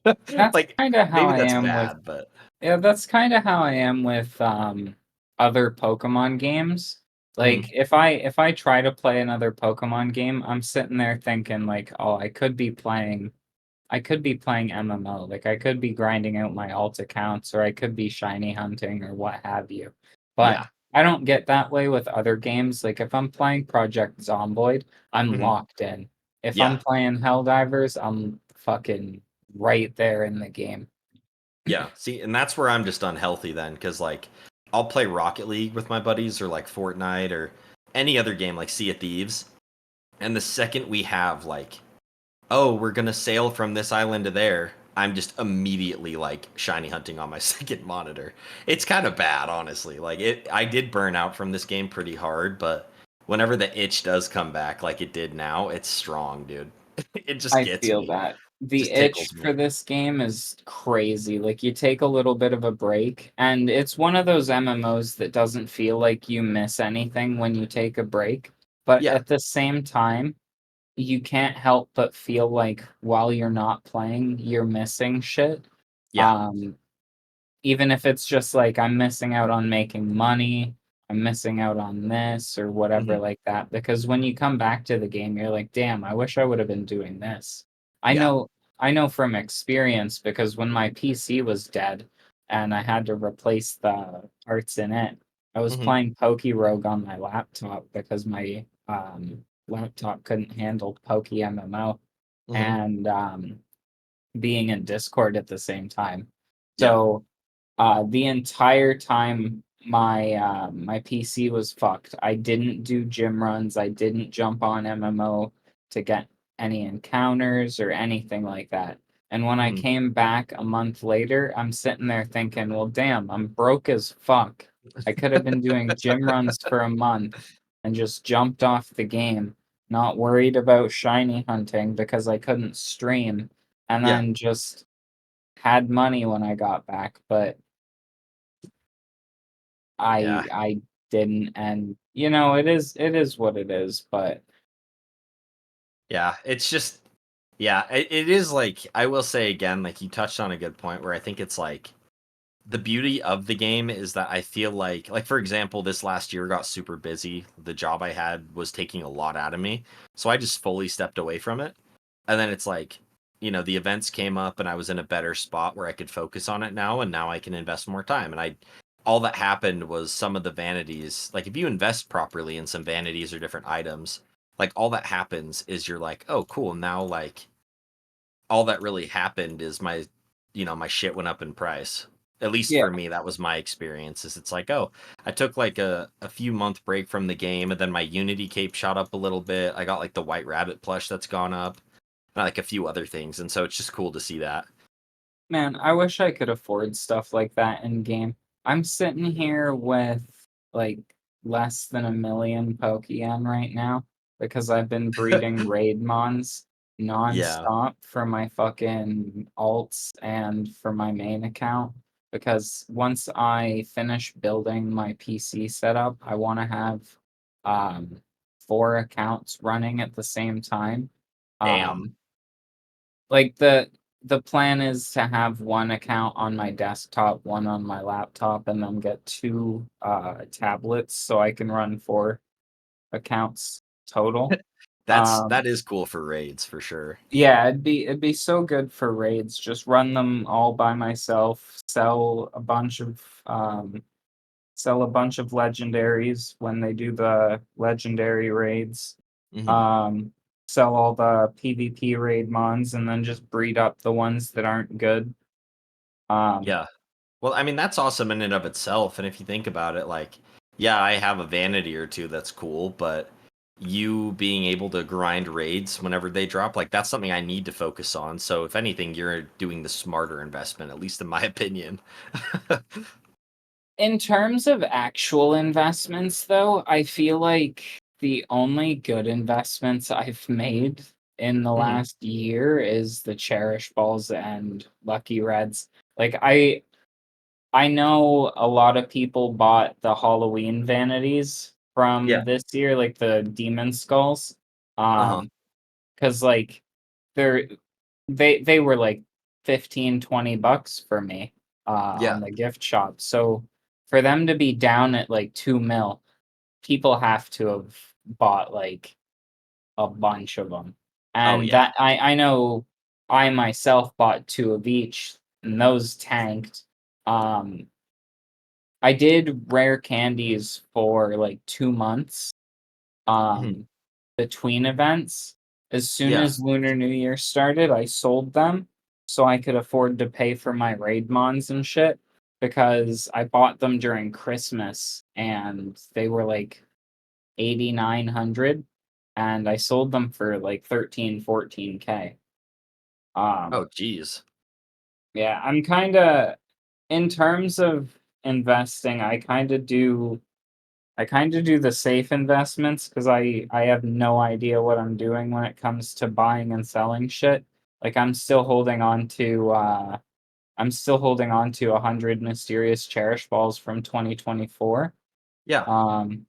That's Like, kind of how maybe I that's am with bad, but Yeah, that's kind of how I am with other Pokemon games. mhm. Like if I try to play another Pokemon game, I'm sitting there thinking like, "Oh, I could be playing MMO. Like I could be grinding out my alt accounts or I could be shiny hunting or what have you." But Yeah, I don't get that way with other games. Like if I'm playing Project Zomboid, I'm mhm. locked in. If I'm Yeah, playing Helldivers, I'm fucking right there in the game. yeah. See, and that's where I'm just unhealthy then, because like I'll play Rocket League with my buddies or like Fortnite or any other game like Sea of Thieves, and the second we have like oh, we're gonna sail from this island to there, I'm just immediately like shiny hunting on my second monitor. It's kind of bad, honestly. Like I did burn out from this game pretty hard, but whenever the itch does come back, like it did now, it's strong, dude. It just I gets feel me. that. The Just itch tickles me. for this game is crazy. Like you take a little bit of a break, and it's one of those MMOs that doesn't feel like you miss anything when you take a break, but Yeah, at the same time, you can't help but feel like while you're not playing, you're missing shit. yeah. Um, even if it's just like I'm missing out on making money, I'm missing out on this or whatever Hmm. like that. Because when you come back to the game, you're like, damn, I wish I would have been doing this. I Yeah. know I know from experience because when my PC was dead and I had to replace the parts in it, I was Hmm. playing Pokerogue on my laptop because my laptop couldn't handle PokeMMO Hmm. and being in Discord at the same time. Yeah. So the entire time my PC was fucked. I didn't do gym runs. I didn't jump on MMO to get any encounters or anything like that. And when I Hmm. came back a month later, I'm sitting there thinking, well, damn, I'm broke as fuck. I could have been doing gym runs for a month and just jumped off the game, not worried about shiny hunting because I couldn't stream, and Yeah. then just had money when I got back. But Yeah. I didn't, and you know, it is what it is, but Yeah. It's just yeah, it is like I will say again, like you touched on a good point where I think it's like the beauty of the game is that I feel like for example, this last year got super busy. The job I had was taking a lot out of me. So I just fully stepped away from it. And then it's like, the events came up and I was in a better spot where I could focus on it now and now I can invest more time. And I all that happened was some of the vanities. Like if you invest properly in some vanities or different items, like all that happens is you're like, "Oh, cool. Now like all that really happened is my my shit went up in price. At least Yeah. for me, that was my experience. Is it's like, oh, I took like a few month break from the game, and then my Unity cape shot up a little bit. I got like the White Rabbit plush that's gone up, and like a few other things, and so it's just cool to see that. Man, I wish I could afford stuff like that in game. I'm sitting here with like less than 1 million Pokemon right now because I've been breeding raid mons Yeah, nonstop for my fucking alts and for my main account. Because once I finish building my PC setup, I want to have um 4 accounts running at the same time. damn. Um, like the plan is to have one account on my desktop, one on my laptop, and then get two tablets so I can run 4 accounts total. That is cool for raids for sure. Yeah, it'd be so good for raids. Just run them all by myself, sell a bunch of legendaries when they do the legendary raids. Hmm. Um, sell all the PvP raid mons and then just breed up the ones that aren't good. Um, Yeah. Well, I mean, that's awesome in and of itself. And if you think about it, like, yeah, I have a vanity or two that's cool, but you being able to grind raids whenever they drop, like, that's something I need to focus on. So, if anything, you're doing the smarter investment, at least in my opinion. in terms of actual investments, though, I feel like the only good investments I've made in the Hmm. last year is the Cherish Balls and Lucky Reds. Like I know a lot of people bought the Halloween vanities Yeah. from this year, like the demon skulls. Uh-huh. Because like they're they were like 15-20 bucks for me on Yeah. the gift shop. So for them to be down at like 2 mil, people have to have bought like a bunch of them. Oh, And yeah. that I know I myself bought two of each and those tanked. Um I did rare candies for like 2 months Hmm. um between events. As soon Yeah. as Lunar New Year started, I sold them so I could afford to pay for my raid mons and shit because I bought them during Christmas and they were like 8,900 and I sold them for like 13-14K. Um Oh, geez. yeah, I'm kind of in terms of investing, I kind of do the safe investments because I have no idea what I'm doing when it comes to buying and selling shit. Like I'm still holding on to 100 mysterious cherish balls from 2024. Yeah. Um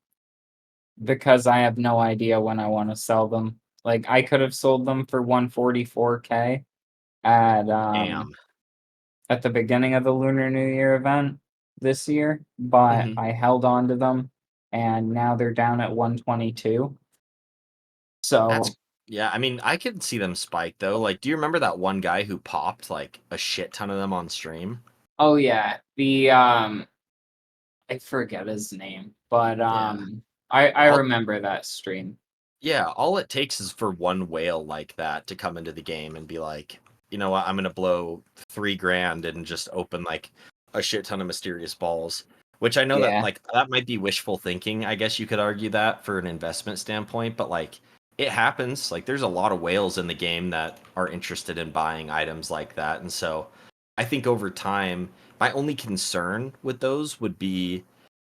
because I have no idea when I want to sell them. Like I could have sold them for 144K at Damn. at the beginning of the Lunar New Year event this year, but Hmm. I held on to them and now they're down at 122. That's, So, yeah, I mean, I could see them spike though. Like, do you remember that one guy who popped like a shit ton of them on stream? oh yeah, the I forget his name, but Yeah. I All remember that stream. Yeah, all it takes is for one whale like that to come into the game and be like, you know what, I'm gonna blow 3 grand and just open like a shit ton of mysterious balls. Which I know that Yeah. like that might be wishful thinking. I guess you could argue that for an investment standpoint, but like it happens. Like there's a lot of whales in the game that are interested in buying items like that, and so I think over time, my only concern with those would be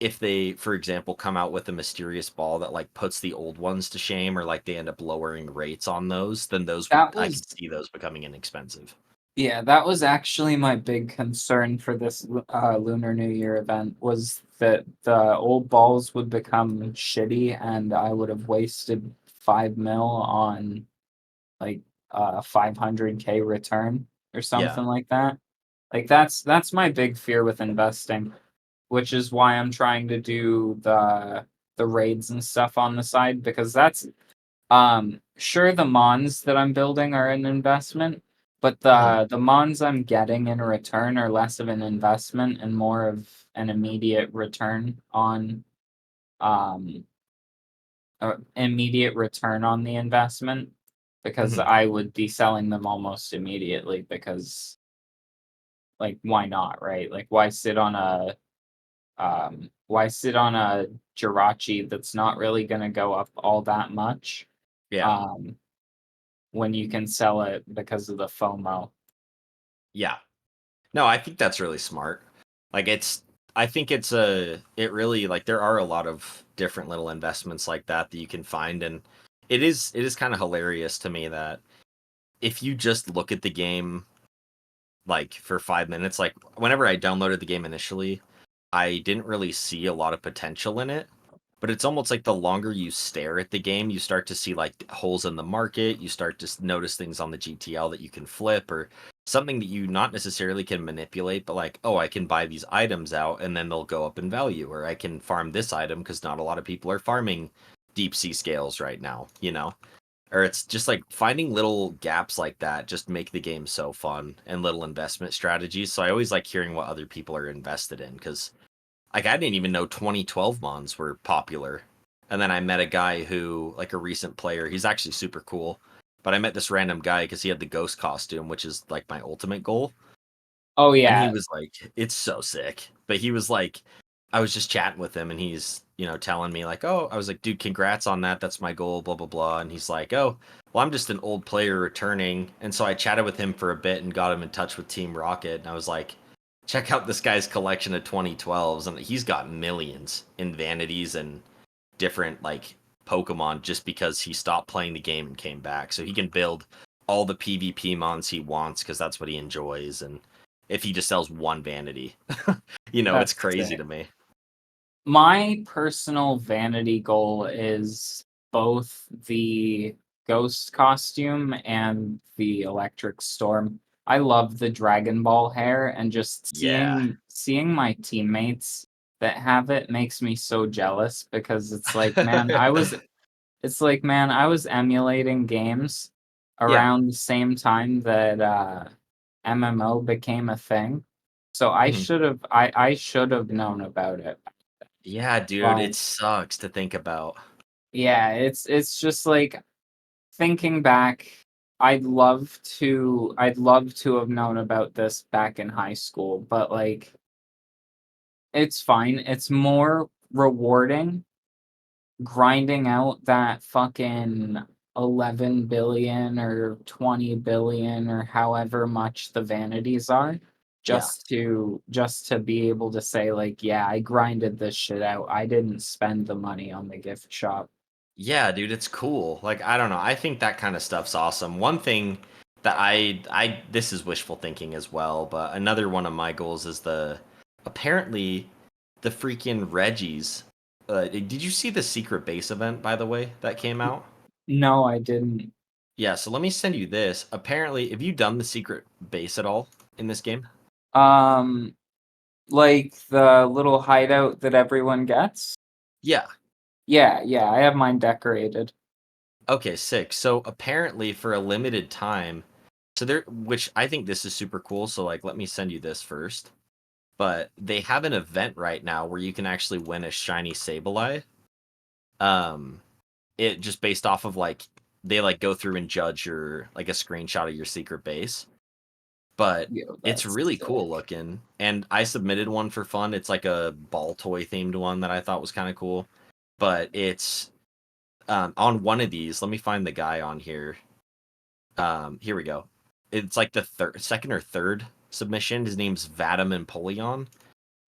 if they, for example, come out with a mysterious ball that like puts the old ones to shame, or like they end up lowering rates on those, then those would That I was could see those becoming inexpensive. yeah, that was actually my big concern for this Lunar New Year event was that the old balls would become shitty and I would have wasted 5 mil on like 500K return or Yeah. something like that. Like that's my big fear with investing, which is why I'm trying to do the raids and stuff on the side because that's sure the mons that I'm building are an investment, but Hmm. the mons I'm getting in return are less of an investment and more of an immediate return on um immediate return on the investment because Hmm. I would be selling them almost immediately because like, why not, right? Like, why sit on a Jirachi that's not really gonna go up all that much, Yeah. um, when you can sell it because of the FOMO? Yeah. No, I think that's really smart. Like I think it really like there are a lot of different little investments like that you can find, and it is kind of hilarious to me that if you just look at the game like for 5 minutes, like whenever I downloaded the game initially, I didn't really see a lot of potential in it. But it's almost like the longer you stare at the game, you start to see like holes in the market. You start to notice things on the GTL that you can flip, or something that you not necessarily can manipulate, but like, oh, I can buy these items out and then they'll go up in value, or I can farm this item because not a lot of people are farming deep sea scales right now, you know? Or it's just like finding little gaps like that just make the game so fun, and little investment strategies. So I always like hearing what other people are invested in, because like I didn't even know 2012 mons were popular. And then I met a guy who, like a recent player, he's actually super cool. But I met this random guy because he had the ghost costume, which is like my ultimate goal. Oh, And he yeah. was like, it's so sick. But he was like, I was just chatting with him and he's, telling me like, oh, I was like, dude, congrats on that. That's my goal, blah, blah, blah. And he's like, oh, well, I'm just an old player returning. And so I chatted with him for a bit and got him in touch with Team Rocket. And I was like, check out this guy's collection of 2012s. And he's got millions in vanities and different like Pokemon just because he stopped playing the game and came back. So he can build all the PvP mons he wants because that's what he enjoys. And if he just sells one vanity, it's That's crazy sick. to me. My personal vanity goal is both the ghost costume and the electric storm. I love the Dragon Ball hair, and just Yeah. seeing my teammates that have it makes me so jealous, because it's like, man, I was emulating games Yeah. around the same time that MMO became a thing. So Mhm. I should have known about it. Yeah, dude, But it sucks to think about. yeah, it's just like, thinking back, I'd love to have known about this back in high school, but like, it's fine. It's more rewarding grinding out that fucking 11 billion or 20 billion or however much the vanities are, Yeah. just to be able to say, like, yeah, I grinded this shit out. I didn't spend the money on the gift shop. Yeah, dude, it's cool. Like, I don't know. I think that kind of stuff's awesome. One thing that I this is wishful thinking as well, but another one of my goals is apparently the freaking Reggies. Did you see the secret base event, by the way, that came out? No, I didn't. Yeah, so let me send you this. Apparently, have you done the secret base at all in this game? Um, like the little hideout that everyone gets? Yeah. Yeah, yeah, I have mine decorated. Okay, sick. So apparently for a limited time, which I think this is super cool. So like, let me send you this first. But they have an event right now where you can actually win a shiny Sableye. Um, it just based off of like they like go through and judge your like a screenshot of your secret base. But Yo, it's that's really cool sick. looking. And I submitted one for fun. It's like a ball toy themed one that I thought was kind of cool. But it's on one of these. Let me find the guy on here. Here we go. It's like the second or third submission. His name's Vadim and Polion.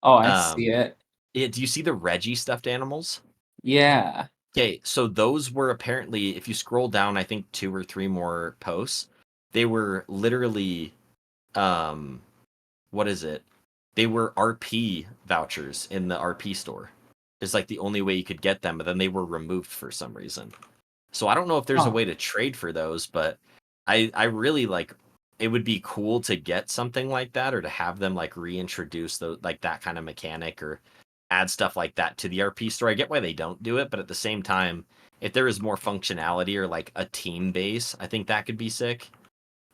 Oh, I see Um, it. do you see the Reggie stuffed animals? Yeah. Okay, so those were apparently, if you scroll down, I think two or three more posts, they were literally, um, what is it? They were RP vouchers in the RP store. It's like the only way you could get them, but then they were removed for some reason. So I don't know if there's a Huh. way to trade for those, but I really like it would be cool to get something like that, or to have them like reintroduce like that kind of mechanic, or add stuff like that to the RP store. I get why they don't do it, but at the same time, if there is more functionality or like a team base, I think that could be sick.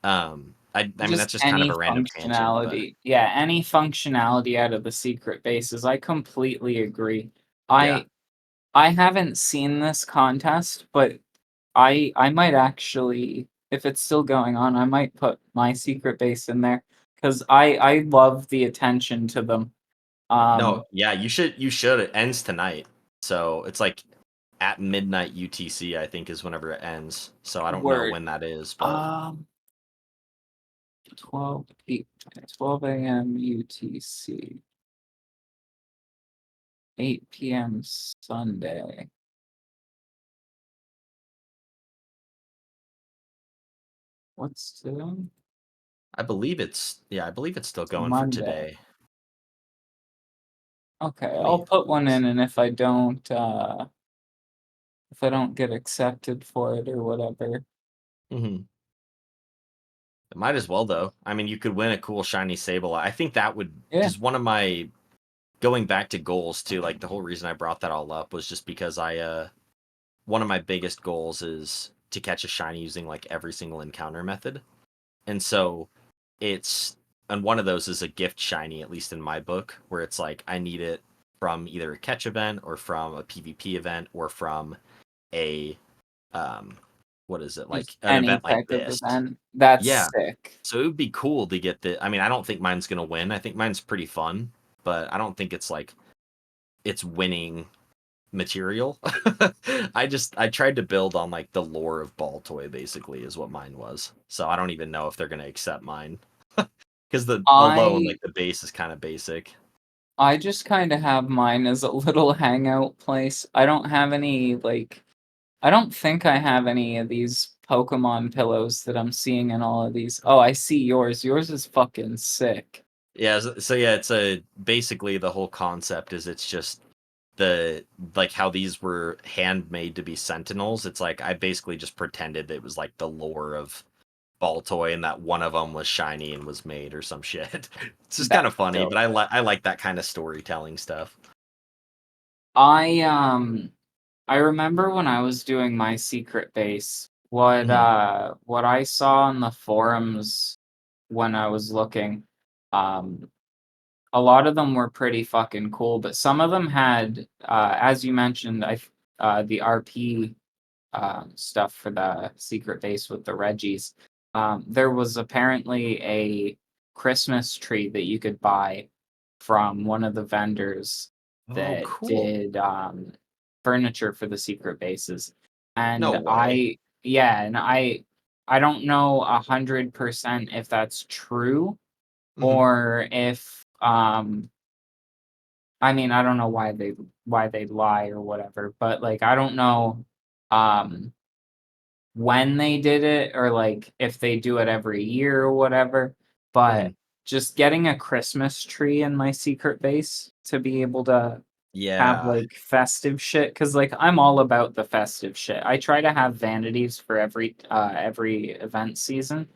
I mean Just that's just kind of any a random tangent, but functionality. Yeah, any functionality out of the secret bases. I completely agree. yeah. I I haven't seen this contest, but I might actually, if it's still going on, I might put my secret base in there, because I love the attention to them. No, yeah, you should. You should. It ends tonight, so it's like at midnight UTC. I think is whenever it ends. So I don't know Word. when that is, but 12, 12 a.m. UTC, 8 p.m. Sunday. What's today? I believe it's I believe it's still going for Monday. today. Okay, Let I'll me. put one in, and if I don't get accepted for it or whatever. Mhm. It might as well though. I mean, you could win a cool shiny Sable. I think that would Yeah, because one of my going back to goals too. Like the whole reason I brought that all up was just because I one of my biggest goals is to catch a shiny using like every single encounter method. And so it's and one of those is a gift shiny, at least in my book, where it's like I need it from either a catch event or from a PvP event or from a um what is it, just like an any event like type of this. event. That's Yeah. sick. So it would be cool to get the I mean, I don't think mine's gonna win. I think mine's pretty fun, but I don't think it's like it's winning material. I tried to build on like the lore of Ball Toy basically is what mine was. So I don't even know if they're gonna accept mine. Because the alone I like the base is kind of basic. I just kind of have mine as a little hangout place. I don't have any like I don't think I have any of these Pokemon pillows that I'm seeing in all of these. Oh, I see yours. Yours is fucking sick. Yeah, so yeah, it's a basically the whole concept is it's just the like how these were handmade to be sentinels. It's like I basically just pretended it was like the lore of Ball Toy and that one of them was shiny and was made or some shit. It's just kind That's of funny, but dope. I like that kind of storytelling stuff. I I remember when I was doing my secret base, Mhm. what I saw on the forums when I was looking, um a lot of them were pretty fucking cool, but some of them had as you mentioned, the RP stuff for the secret base with the Reggies. There was apparently a Christmas tree that you could buy from one of the vendors Oh, that cool. did furniture for the secret bases. No And way. I don't know 100% if that's true Mhm. or if I mean I don't know why they lie or whatever, but like I don't know um when they did it or like if they do it every year or whatever, but Mhm. just getting a Christmas tree in my secret base to be able to have Yeah. like festive shit because like I'm all about the festive shit. I try to have vanities for every event season.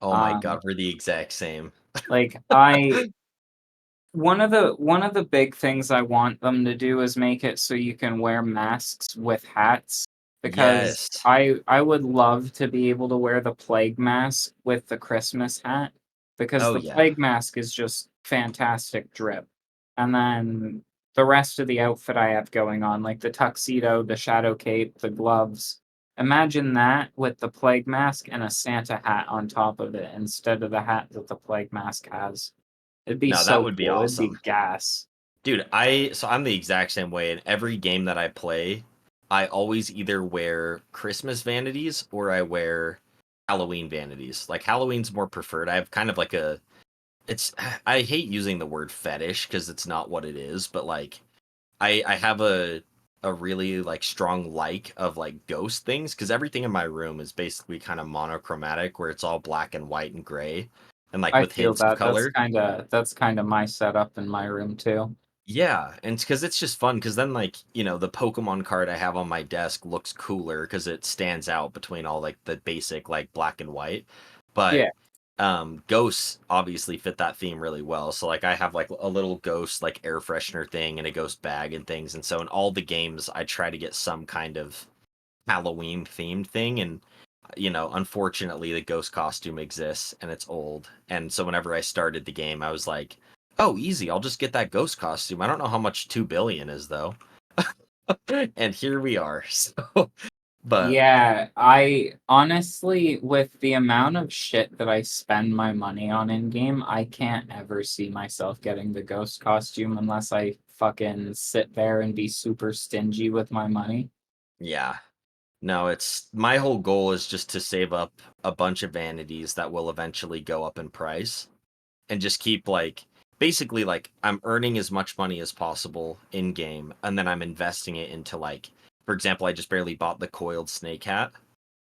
Oh my Um god, we're the exact same. like I one of the big things I want them to do is make it so you can wear masks with hats because Yes. I would love to be able to wear the plague mask with the Christmas hat because Oh the yeah. plague mask is just fantastic drip. And then the rest of the outfit I have going on, like the tuxedo, the shadow cape, the gloves. Imagine that with the plague mask and a Santa hat on top of it instead of the hat that the plague mask has. It'd be No, that so would be cool. It'd be awesome. gas. Dude, I'm the exact same way. In every game that I play, I always either wear Christmas vanities or I wear Halloween vanities. Like Halloween's more preferred. I have kind of like a it's I hate using the word fetish because it's not what it is, but like I have a really like strong like of like ghost things because everything in my room is basically kind of monochromatic where it's all black and white and gray and like I with feel hints of that. color. That's kinda my setup in my room too. Yeah, and it's because it's just fun. Because then, like, the Pokemon card I have on my desk looks cooler because it stands out between all like the basic like black and white. But Yeah, ghosts obviously fit that theme really well. So like I have like a little ghost like air freshener thing and a ghost bag and things. And so in all the games, I try to get some kind of Halloween themed thing. And unfortunately, the ghost costume exists and it's old. And so whenever I started the game, I was like, "Oh, easy! I'll just get that ghost costume." I don't know how much 2 billion is though, and here we are. So, But Yeah, I honestly, with the amount of shit that I spend my money on in game, I can't ever see myself getting the ghost costume unless I fucking sit there and be super stingy with my money. yeah, no, it's my whole goal is just to save up a bunch of vanities that will eventually go up in price and just keep like basically like I'm earning as much money as possible in game and then I'm investing it into like for example, I just barely bought the coiled snake hat.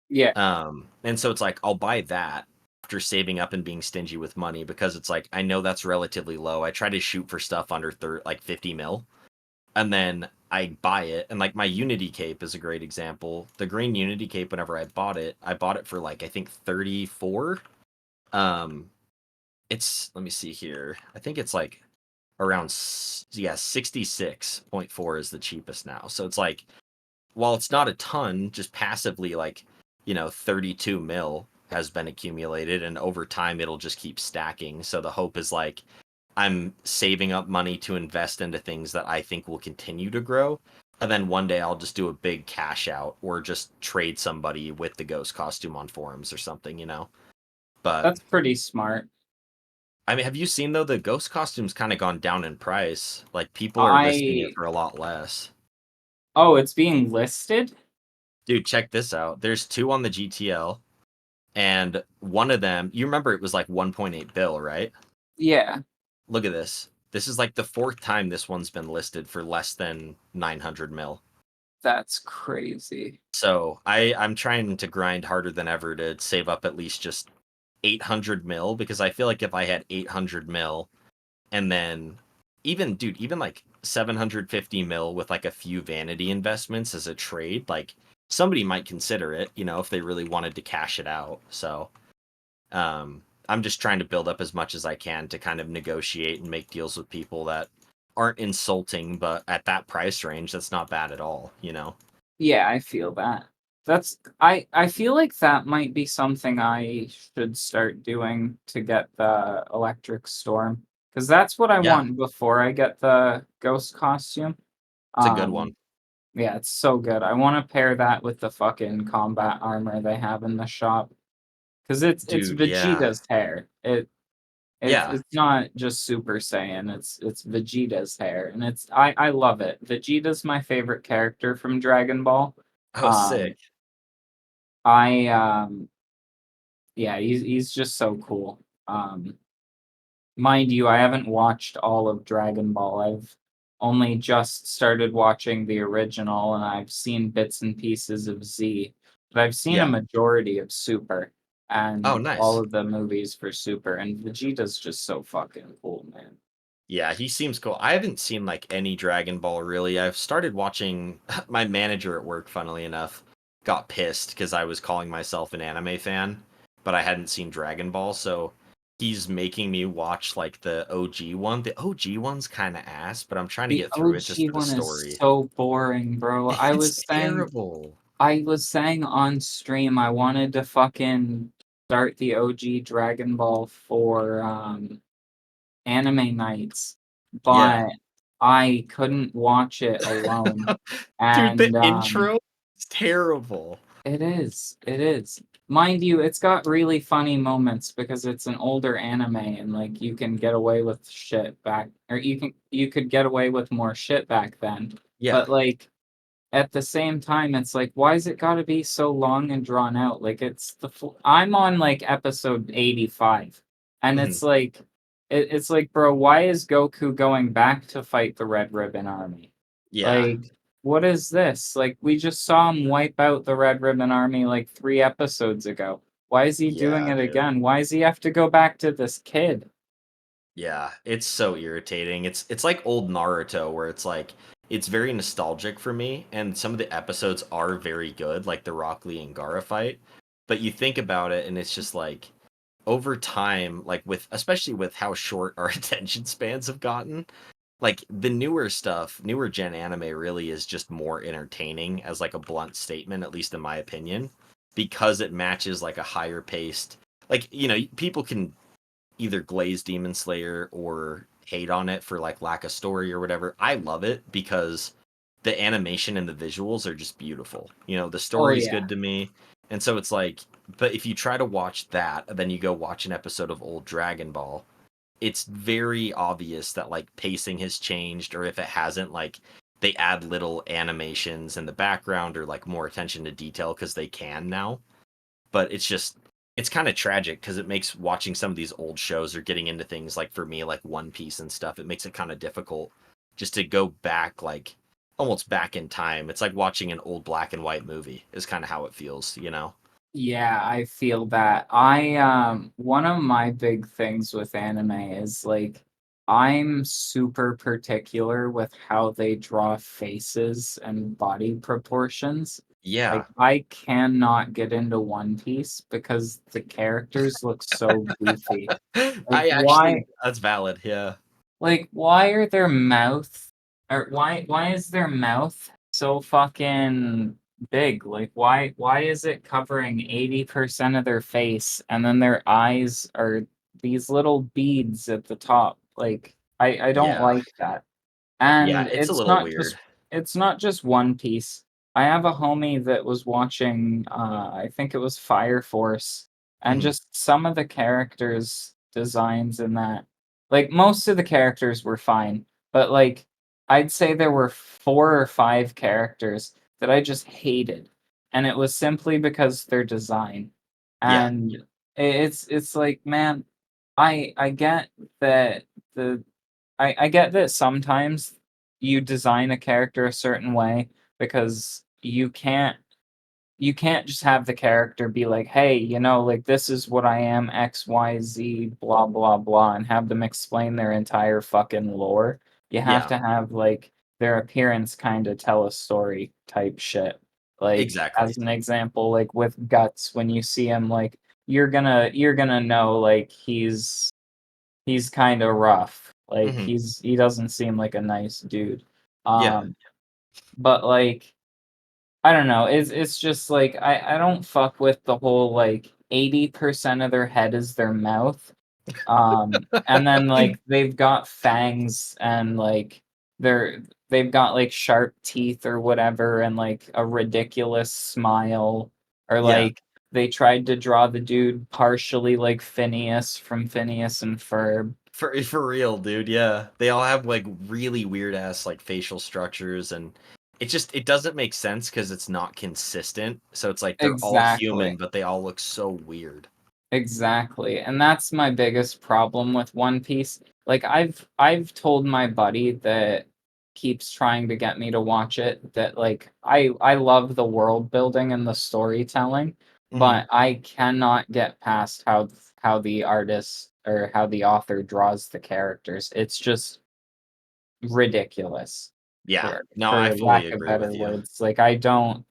Yeah, And so it's like I'll buy that after saving up and being stingy with money because it's like I know that's relatively low. I try to shoot for stuff under like 50 mil and then I buy it. And like my Unity cape is a great example. The green Unity cape, whenever I bought it for like I think 34. Um, it's let me see here. I think it's like around 66.4 is the cheapest now. So it's like while it's not a ton, just passively like 32 mil has been accumulated, and over time it'll just keep stacking. So the hope is like I'm saving up money to invest into things that I think will continue to grow. And then one day I'll just do a big cash out or just trade somebody with the ghost costume on forums or something. But that's pretty smart. I mean, have you seen though the ghost costume's kind of gone down in price? Like people are listing it I for a lot less. Oh, it's being listed? Dude, check this out. There's two on the GTL, and one of them, you remember it was like 1.8 bill, right? Yeah, Look at this. This is like the fourth time this one's been listed for less than 900 mil. that's crazy. So I'm trying to grind harder than ever to save up at least just 800 mil because I feel like if I had 800 mil and then even like 750 mil with like a few vanity investments as a trade, like somebody might consider it, if they really wanted to cash it out. So I'm just trying to build up as much as I can to kind of negotiate and make deals with people that aren't insulting, but at that price range, that's not bad at all. Yeah, I feel that. I feel like that might be something I should start doing to get the electric storm because that's what I Yeah, want before I get the ghost costume. it's a good one. Um, yeah, it's so good. I want to pair that with the fucking combat armor they have in the shop because it's Dude, yeah. Vegeta's hair. Yeah. It's not just Super Saiyan. It's Vegeta's hair, and I love it. Vegeta's my favorite character from Dragon Ball. Oh, Um, sick. I Yeah, he's just so cool. Mind you, I haven't watched all of Dragon Ball. I've only just started watching the original, and I've seen bits and pieces of Z, but I've seen a Yeah. majority of Super Oh, and all nice. of the movies for Super, and Vegeta's just so fucking cool, man. Yeah, he seems cool. I haven't seen like any Dragon Ball really. I've started watching my manager at work, funnily enough, got pissed because I was calling myself an anime fan, but I hadn't seen Dragon Ball, so he's making me watch like the OG one. The OG one's kind of ass, but I'm trying to The get through it just OG for the one is story. so boring, bro. It's terrible. I was saying on stream I wanted to fucking start the OG Dragon Ball for anime nights, Yeah. but I couldn't watch it alone. Dude, the And intro is terrible. it is. Mind you, it's got really funny moments because it's an older anime and like you can get away with shit back or you could get away with more shit back then. Yeah. But like at the same time, it's like, why is it got to be so long and drawn out? Like, I'm on like episode 85, and Mhm. it's like, bro, why is Goku going back to fight the Red Ribbon Army? Yeah. Like, what is this? Like, we just saw him wipe out the Red Ribbon Army like 3 episodes ago. Why is he doing Yeah, it dude. again? Why does he have to go back to this kid? Yeah, it's so irritating. It's like old Naruto where it's like it's very nostalgic for me and some of the episodes are very good, like the Rock Lee and Gaara fight. But you think about it and it's just like over time, like with especially with how short our attention spans have gotten, like the newer stuff, newer gen anime really is just more entertaining as like a blunt statement, at least in my opinion, because it matches like a higher paced like people can either glaze Demon Slayer or hate on it for like lack of story or whatever. I love it because the animation and the visuals are just beautiful. You know, the Oh story's yeah. good to me. And so it's like, but if you try to watch that, then you go watch an episode of old Dragon Ball, it's very obvious that like pacing has changed, or if it hasn't, like they add little animations in the background or like more attention to detail because they can now. But it's just it's kind of tragic because it makes watching some of these old shows or getting into things like for me like One Piece and stuff, it makes it kind of difficult just to go back like almost back in time. It's like watching an old black and white movie is kind of how it feels, you know? Yeah, I feel that. One of my big things with anime is like I'm super particular with how they draw faces and body proportions. Yeah. Like I cannot get into One Piece because the characters look so goofy. Like I why actually that's valid, yeah. why are their mouth or why is their mouth so fucking big? Like why is it covering 80% of their face and then their eyes are these little beads at the top? Like I don't Yeah. like that. Yeah, And it's a little weird. it's not just One Piece. I have a homie that was watching I think it was Fire Force, and Mhm. just some of the characters designs in that, like most of the characters were fine, but like I'd say there were 4 or 5 characters that I just hated, and it was simply because their design. Yeah. And it's like, man, I get that the I get that sometimes you design a character a certain way because you can't just have the character be like, "Hey, you know, like this is what I am, X, Y, Z, blah blah blah," and have them explain their entire fucking lore. You have Yeah. to have like their appearance kind of tell a story type shit. Like as Exactly. an example, like with Guts, when you see him, like you're gonna know like he's kind of rough. Like Mhm. he doesn't seem like a nice dude. Yeah. Um, but like I don't know. It's just like I don't fuck with the whole like 80% of their head is their mouth. And then like they've got fangs and like they're they've got like sharp teeth or whatever and like a ridiculous smile, or Yeah. like they tried to draw the dude partially like Phineas from Phineas and Ferb. For real, dude. Yeah. They all have like really weird ass like facial structures, and it doesn't make sense cuz it's not consistent. So it's like they're all human Exactly. but they all look so weird. Exactly, and that's my biggest problem with One Piece. Like I've told my buddy that keeps trying to get me to watch it that like I love the world building and the storytelling, Mhm. but I cannot get past how the artist or how the author draws the characters. It's just ridiculous Yeah. for No, I lack fully of agree better with you. words. Like I don't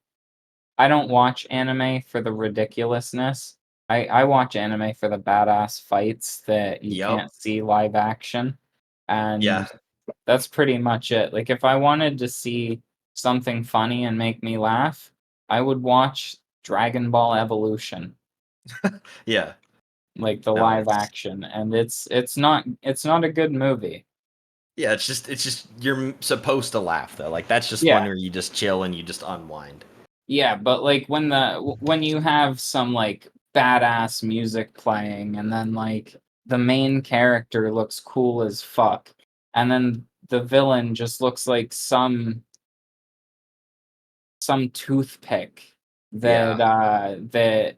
watch anime for the ridiculousness. I watch anime for the badass fights that you Yep. can't see live action, Yeah. and that's pretty much it. Like, if I wanted to see something funny and make me laugh, I would watch Dragon Ball Evolution, Yeah. like the No, live it's action, and it's not a good movie. yeah, it's just you're supposed to laugh though. Like that's just one Yeah. where you just chill and you just unwind. Yeah, but like when you have some like badass music playing and then like the main character looks cool as fuck and then the villain just looks like some toothpick Yeah. that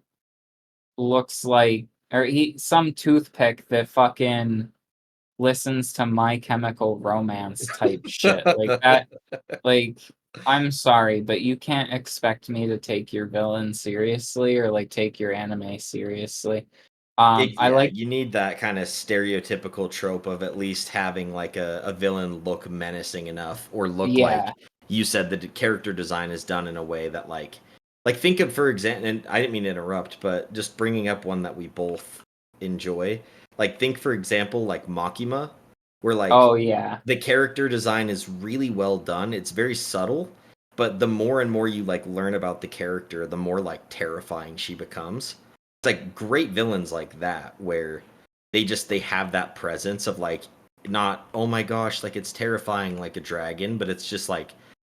looks like, or he some toothpick that fucking listens to My Chemical Romance type shit. Like that. Like, I'm sorry, but you can't expect me to take your villain seriously or like take your anime seriously. I Yeah, like, you need that kind of stereotypical trope of at least having like a villain look menacing enough or look like yeah. you said the character design is done in a way that like think of for example, and I didn't mean to interrupt, but just bringing up one that we both enjoy. Like think for example like Makima, where like Oh yeah. the character design is really well done. It's very subtle, but the more and more you like learn about the character, the more like terrifying she becomes. It's like great villains like that where they have that presence of like not oh my gosh like it's terrifying like a dragon, but it's just like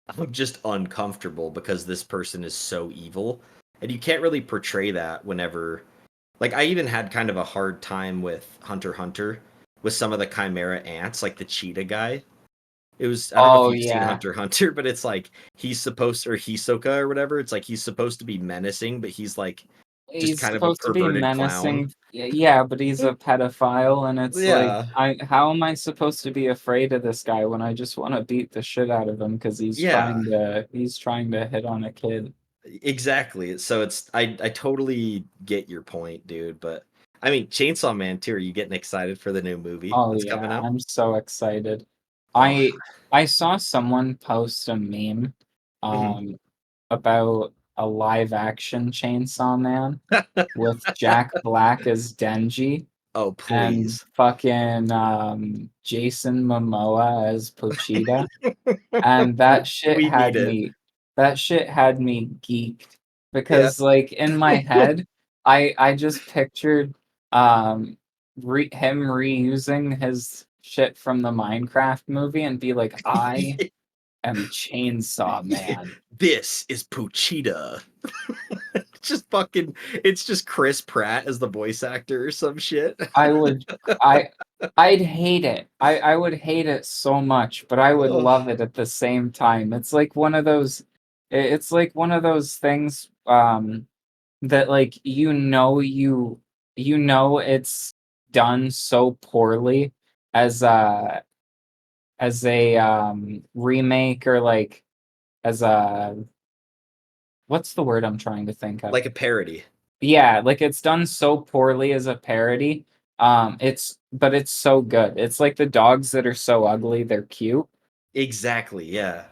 I'm just uncomfortable because this person is so evil. And you can't really portray that whenever like I even had kind of a hard time with Hunter x Hunter with some of the chimera ants, like the cheetah guy. It was I don't know if Oh you've seen yeah. Hunter x Hunter, but it's like he's supposed or Hisoka or whatever. It's like he's supposed to be menacing, but he's like just He's kind of a supposed to be perverted clown. menacing. Yeah, but he's a pedophile, and it's like, Yeah. how am I supposed to be afraid of this guy when I just want to beat the shit out of him because Yeah. he's trying to hit on a kid. Exactly. So it's I totally get your point, dude, but I mean Chainsaw Man too, are you getting excited for the new movie Oh that's yeah, coming out? I'm so excited. Oh. I I saw someone post a meme Mhm. um about a live action Chainsaw Man with Jack Black as Denji Oh, and please. fucking Jason Momoa as Pochita. And We need it. that shit had me geeked Yeah. because like in my head I just pictured um him reusing his shit from the Minecraft movie and be like, I am Chainsaw Man. This is Pochita. It's just Chris Pratt as the voice actor or some shit. I would I I'd hate it. I would hate it so much, but I would Oh, love it at the same time. It's like one of those it's like one of those things that like you know it's done so poorly as a remake or like as a what's the word I'm trying to think of? like a parody. Yeah, like it's done so poorly as a parody. It's so good. It's like the dogs that are so ugly, they're cute. Exactly, yeah.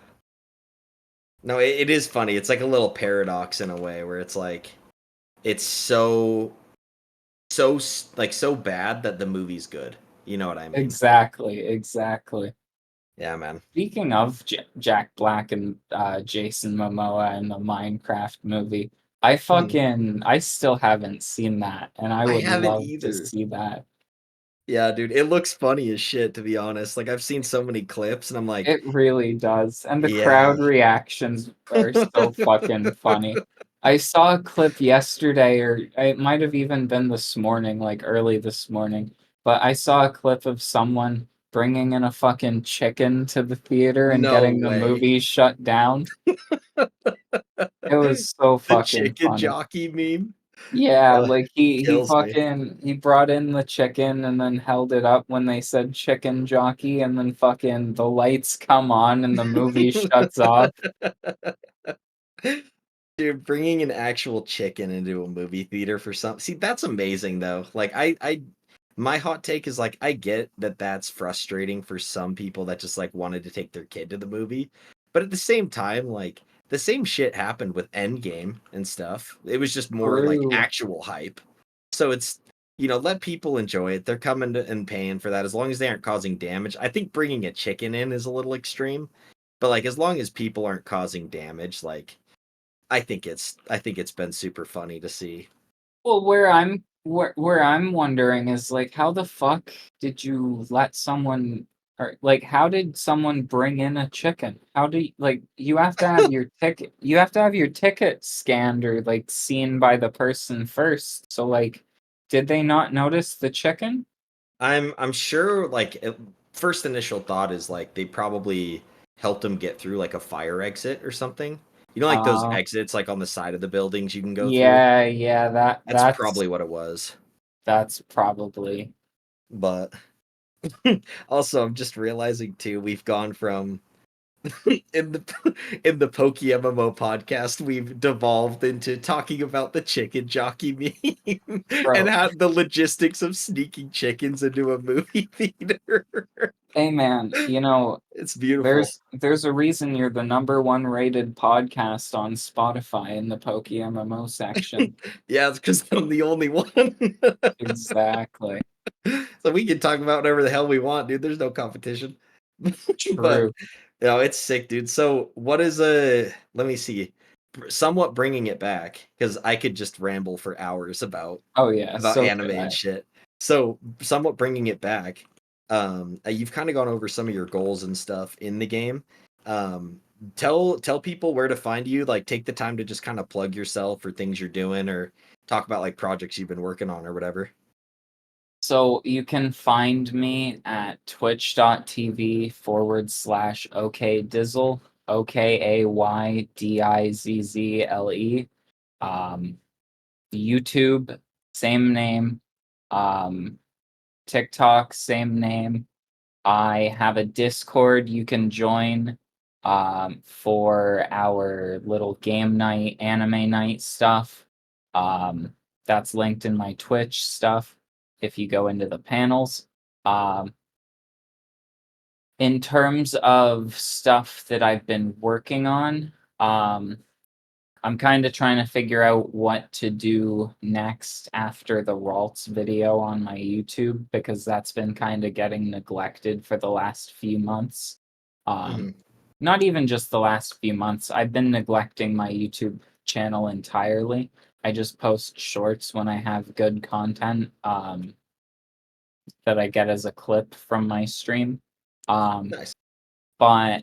No, it is funny. It's like a little paradox in a way where it's like it's like so bad that the movie's good. You know what I mean? Exactly, exactly. Yeah, man. Speaking of Jack Black and Jason Momoa in the Minecraft movie, Mhm. I still haven't seen that, and I I would haven't love to either. see that. Yeah, dude, it looks funny as shit to be honest. Like I've seen so many clips and I'm like, It really does, and the yeah. crowd reactions are so fucking funny. I saw a clip yesterday, or it might have even been this morning, like early this morning, but I saw a clip of someone bringing in a fucking chicken to the theater and No getting the way. movie shut down. It was so The fucking chicken funny. jockey meme. Yeah, Ugh, like kills me. he brought in the chicken and then held it up when they said chicken jockey and then fucking the lights come on and the movie shuts off. Dude, bringing an actual chicken into a movie theater for some see, that's amazing though. Like my hot take is like I get that that's frustrating for some people that just like wanted to take their kid to the movie, but at the same time, like the same shit happened with Endgame and stuff. It was just more like True. actual hype. So it's you know, let people enjoy it. They're coming to, and paying for that as long as they aren't causing damage. I think bringing a chicken in is a little extreme, but like as long as people aren't causing damage, like I think it's been super funny to see. Well, where I'm wondering is like how the fuck did you let someone or like how did someone bring in a chicken? How do you, like you have to have your ticket scanned or like seen by the person first. So like did they not notice the chicken? I'm sure like first initial thought is like they probably helped him get through like a fire exit or something. You know like those Uh exits like on the side of the buildings you can go through? yeah, yeah, That's probably what it was. that's probably But also I'm just realizing too we've gone from in the in the PokeMMO podcast, we've devolved into talking about the chicken jockey meme and bro. how the logistics of sneaking chickens into a movie theater. Hey man, you know, It's beautiful. there's a reason you're the number one rated podcast on Spotify in the PokeMMO section. Yeah, it's because I'm the only one. Exactly. So we can talk about whatever the hell we want, dude. There's no competition. But True. you know, it's sick, dude. So what is a let me see. Somewhat bringing it back because I could just ramble for hours Oh yeah, about so anime could and I. shit. So, somewhat bringing it back, you've kind of gone over some of your goals and stuff in the game. tell people where to find you. Like, take the time to just kind of plug yourself or things you're doing, or talk about like projects you've been working on or whatever. So you can find me at twitch.tv/OkayDizzle, OkayDizzle. YouTube, same name. Um, TikTok, same name. I have a Discord you can join for our little game night, anime night stuff. Um, that's linked in my Twitch stuff if you go into the panels. Um, in terms of stuff that I've been working on, I'm kind of trying to figure out what to do next after the Ralts video on my YouTube because that's been kind of getting neglected for the last few months. Um, Mhm. Not even just the last few months. I've been neglecting my YouTube channel entirely. I just post shorts when I have good content that I get as a clip from my stream. Um, Nice. but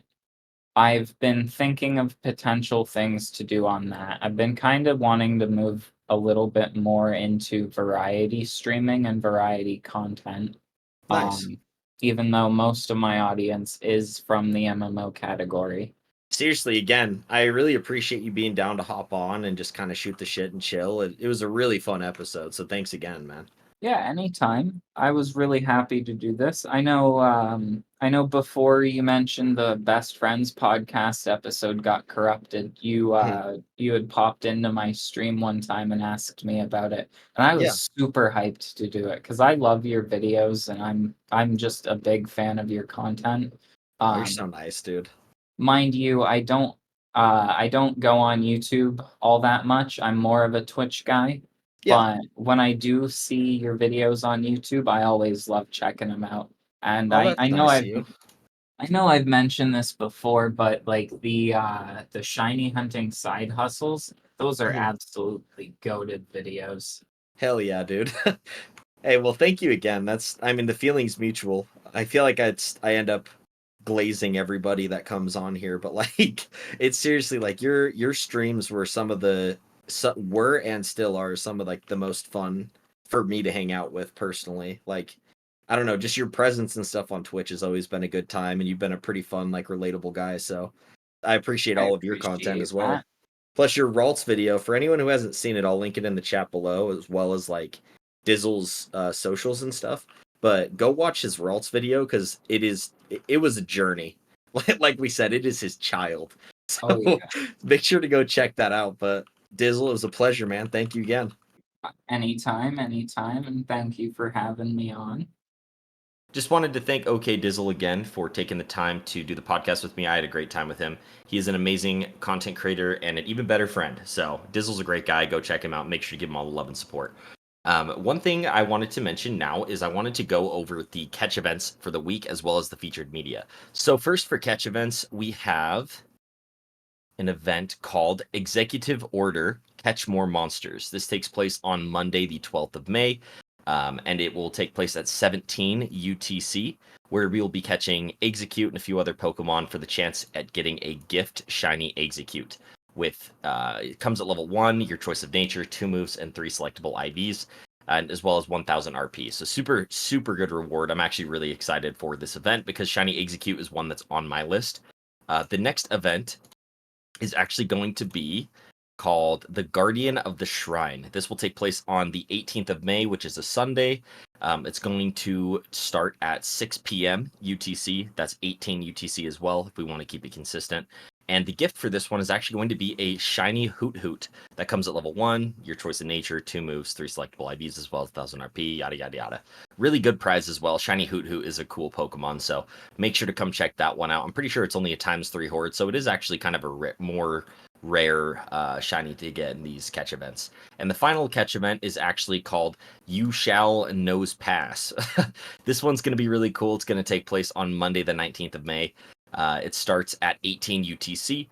I've been thinking of potential things to do on that. I've been kind of wanting to move a little bit more into variety streaming and variety content. Nice. Um, Even though most of my audience is from the MMO category. Seriously, again, I really appreciate you being down to hop on and just kind of shoot the shit and chill. It was a really fun episode, so thanks again, man. Yeah, anytime. I was really happy to do this. I know before you mentioned the Best Friends podcast episode got corrupted. You had popped into my stream one time and asked me about it. And I Yeah. was super hyped to do it because I love your videos and I'm just a big fan of your content. Oh, you're Um so nice, dude. Mind you, I don't go on YouTube all that much. I'm more of a Twitch guy. Yeah. But when I do see your videos on YouTube, I always love checking them out. And Oh, that's nice of you. I know I've mentioned this before, but like the shiny hunting side hustles, those are Mhm. absolutely goated videos. Hell yeah, dude. Hey, well, thank you again. I mean, the feeling's mutual. I feel like I end up glazing everybody that comes on here, but like, it's seriously like your streams were some of the were and still are some of like the most fun for me to hang out with personally. Like, I don't know, just your presence and stuff on Twitch has always been a good time, and you've been a pretty fun, like, relatable guy. So I appreciate I all of your content appreciate as well. that. Plus your Ralts video. For anyone who hasn't seen it, I'll link it in the chat below, as well as like Dizzle's socials and stuff. But go watch his Ralts video because it was a journey. Like we said, it is his child. Oh So yeah. make sure to go check that out. But Dizzle, it was a pleasure, man. Thank you again. Anytime, anytime, and thank you for having me on. Just wanted to thank OkayDizzle again for taking the time to do the podcast with me. I had a great time with him. He is an amazing content creator and an even better friend. So Dizzle's a great guy. Go check him out. Make sure to give him all the love and support. One thing I wanted to mention now is I wanted to go over the catch events for the week as well as the featured media. So first for catch events, we have an event called Executive Order Catch More Monsters. This takes place on Monday, the 12th of May, and it will take place at 17 UTC, where we will be catching Exeggcute and a few other Pokemon for the chance at getting a gift shiny Exeggcute. It comes at level 1, your choice of nature, 2 moves, and 3 selectable IVs. And as well as 1,000 RP. So super, super good reward. I'm actually really excited for this event because Shiny Exeggcute is one that's on my list. The next event is actually going to be called The Guardian of the Shrine. This will take place on the 18th of May, which is a Sunday. It's going to start at 6 p.m. UTC. That's 18 UTC as well, if we want to keep it consistent. And the gift for this one is actually going to be a shiny Hoothoot that comes at level 1, your choice of nature, 2 moves, 3 selectable IVs, as well as 1,000 RP, yada, yada, yada. Really good prize as well. Shiny Hoothoot is a cool Pokemon, so make sure to come check that one out. I'm pretty sure it's only a ×3 horde, so it is actually kind of a more rare shiny to get in these catch events. And the final catch event is actually called You Shall Nosepass. This one's going to be really cool. It's going to take place on Monday, the 19th of May. It starts at 18 UTC.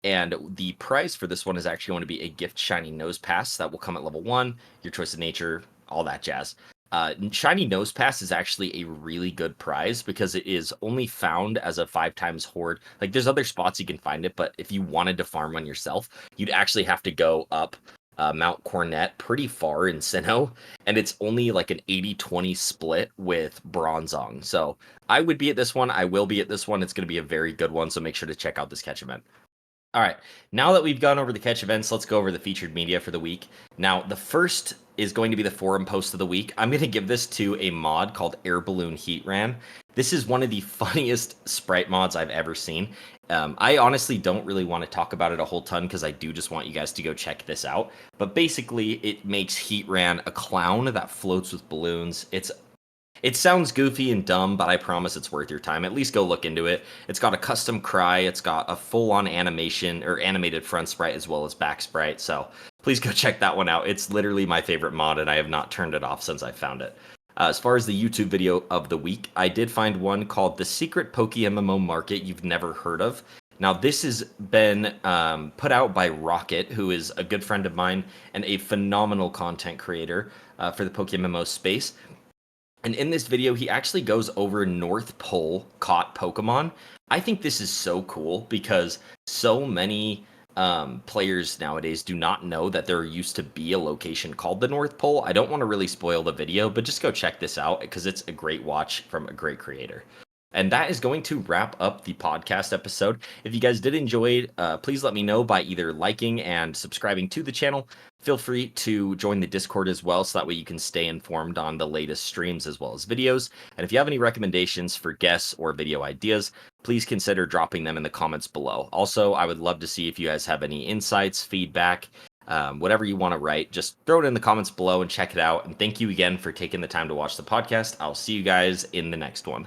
And the prize for this one is actually going to be a gift shiny Nosepass that will come at level 1, your choice of nature, all that jazz. Shiny Nosepass is actually a really good prize because it is only found as a 5 times hoard. Like there's other spots you can find it, but if you wanted to farm one yourself, you'd actually have to go up Mount Cornet pretty far in Sinnoh, and it's only like an 80-20 split with Bronzong. So I would be at this one. I will be at this one. It's going to be a very good one, so make sure to check out this catch event. All right, now that we've gone over the catch events, let's go over the featured media for the week. Now, the first is going to be the forum post of the week. I'm going to give this to a mod called Air Balloon Heatran. This is one of the funniest sprite mods I've ever seen. I honestly don't really want to talk about it a whole ton because I do just want you guys to go check this out. But basically, it makes Heatran a clown that floats with balloons. It sounds goofy and dumb, but I promise it's worth your time. At least go look into it. It's got a custom cry. It's got a full-on animation or animated front sprite as well as back sprite. So please go check that one out. It's literally my favorite mod, and I have not turned it off since I found it. As far as the YouTube video of the week, I did find one called The Secret PokeMMO Market You've Never Heard of. Now, this has been put out by Rocket, who is a good friend of mine and a phenomenal content creator for the PokeMMO space. And in this video, he actually goes over North Pole caught Pokemon. I think this is so cool because so many players nowadays do not know that there used to be a location called the North Pole. I don't want to really spoil the video, but just go check this out because it's a great watch from a great creator. And that is going to wrap up the podcast episode. If you guys did enjoy it, please let me know by either liking and subscribing to the channel. Feel free to join the Discord as well, so that way you can stay informed on the latest streams as well as videos. And if you have any recommendations for guests or video ideas, please consider dropping them in the comments below. Also, I would love to see if you guys have any insights, feedback, whatever you want to write. Just throw it in the comments below and check it out. And thank you again for taking the time to watch the podcast. I'll see you guys in the next one.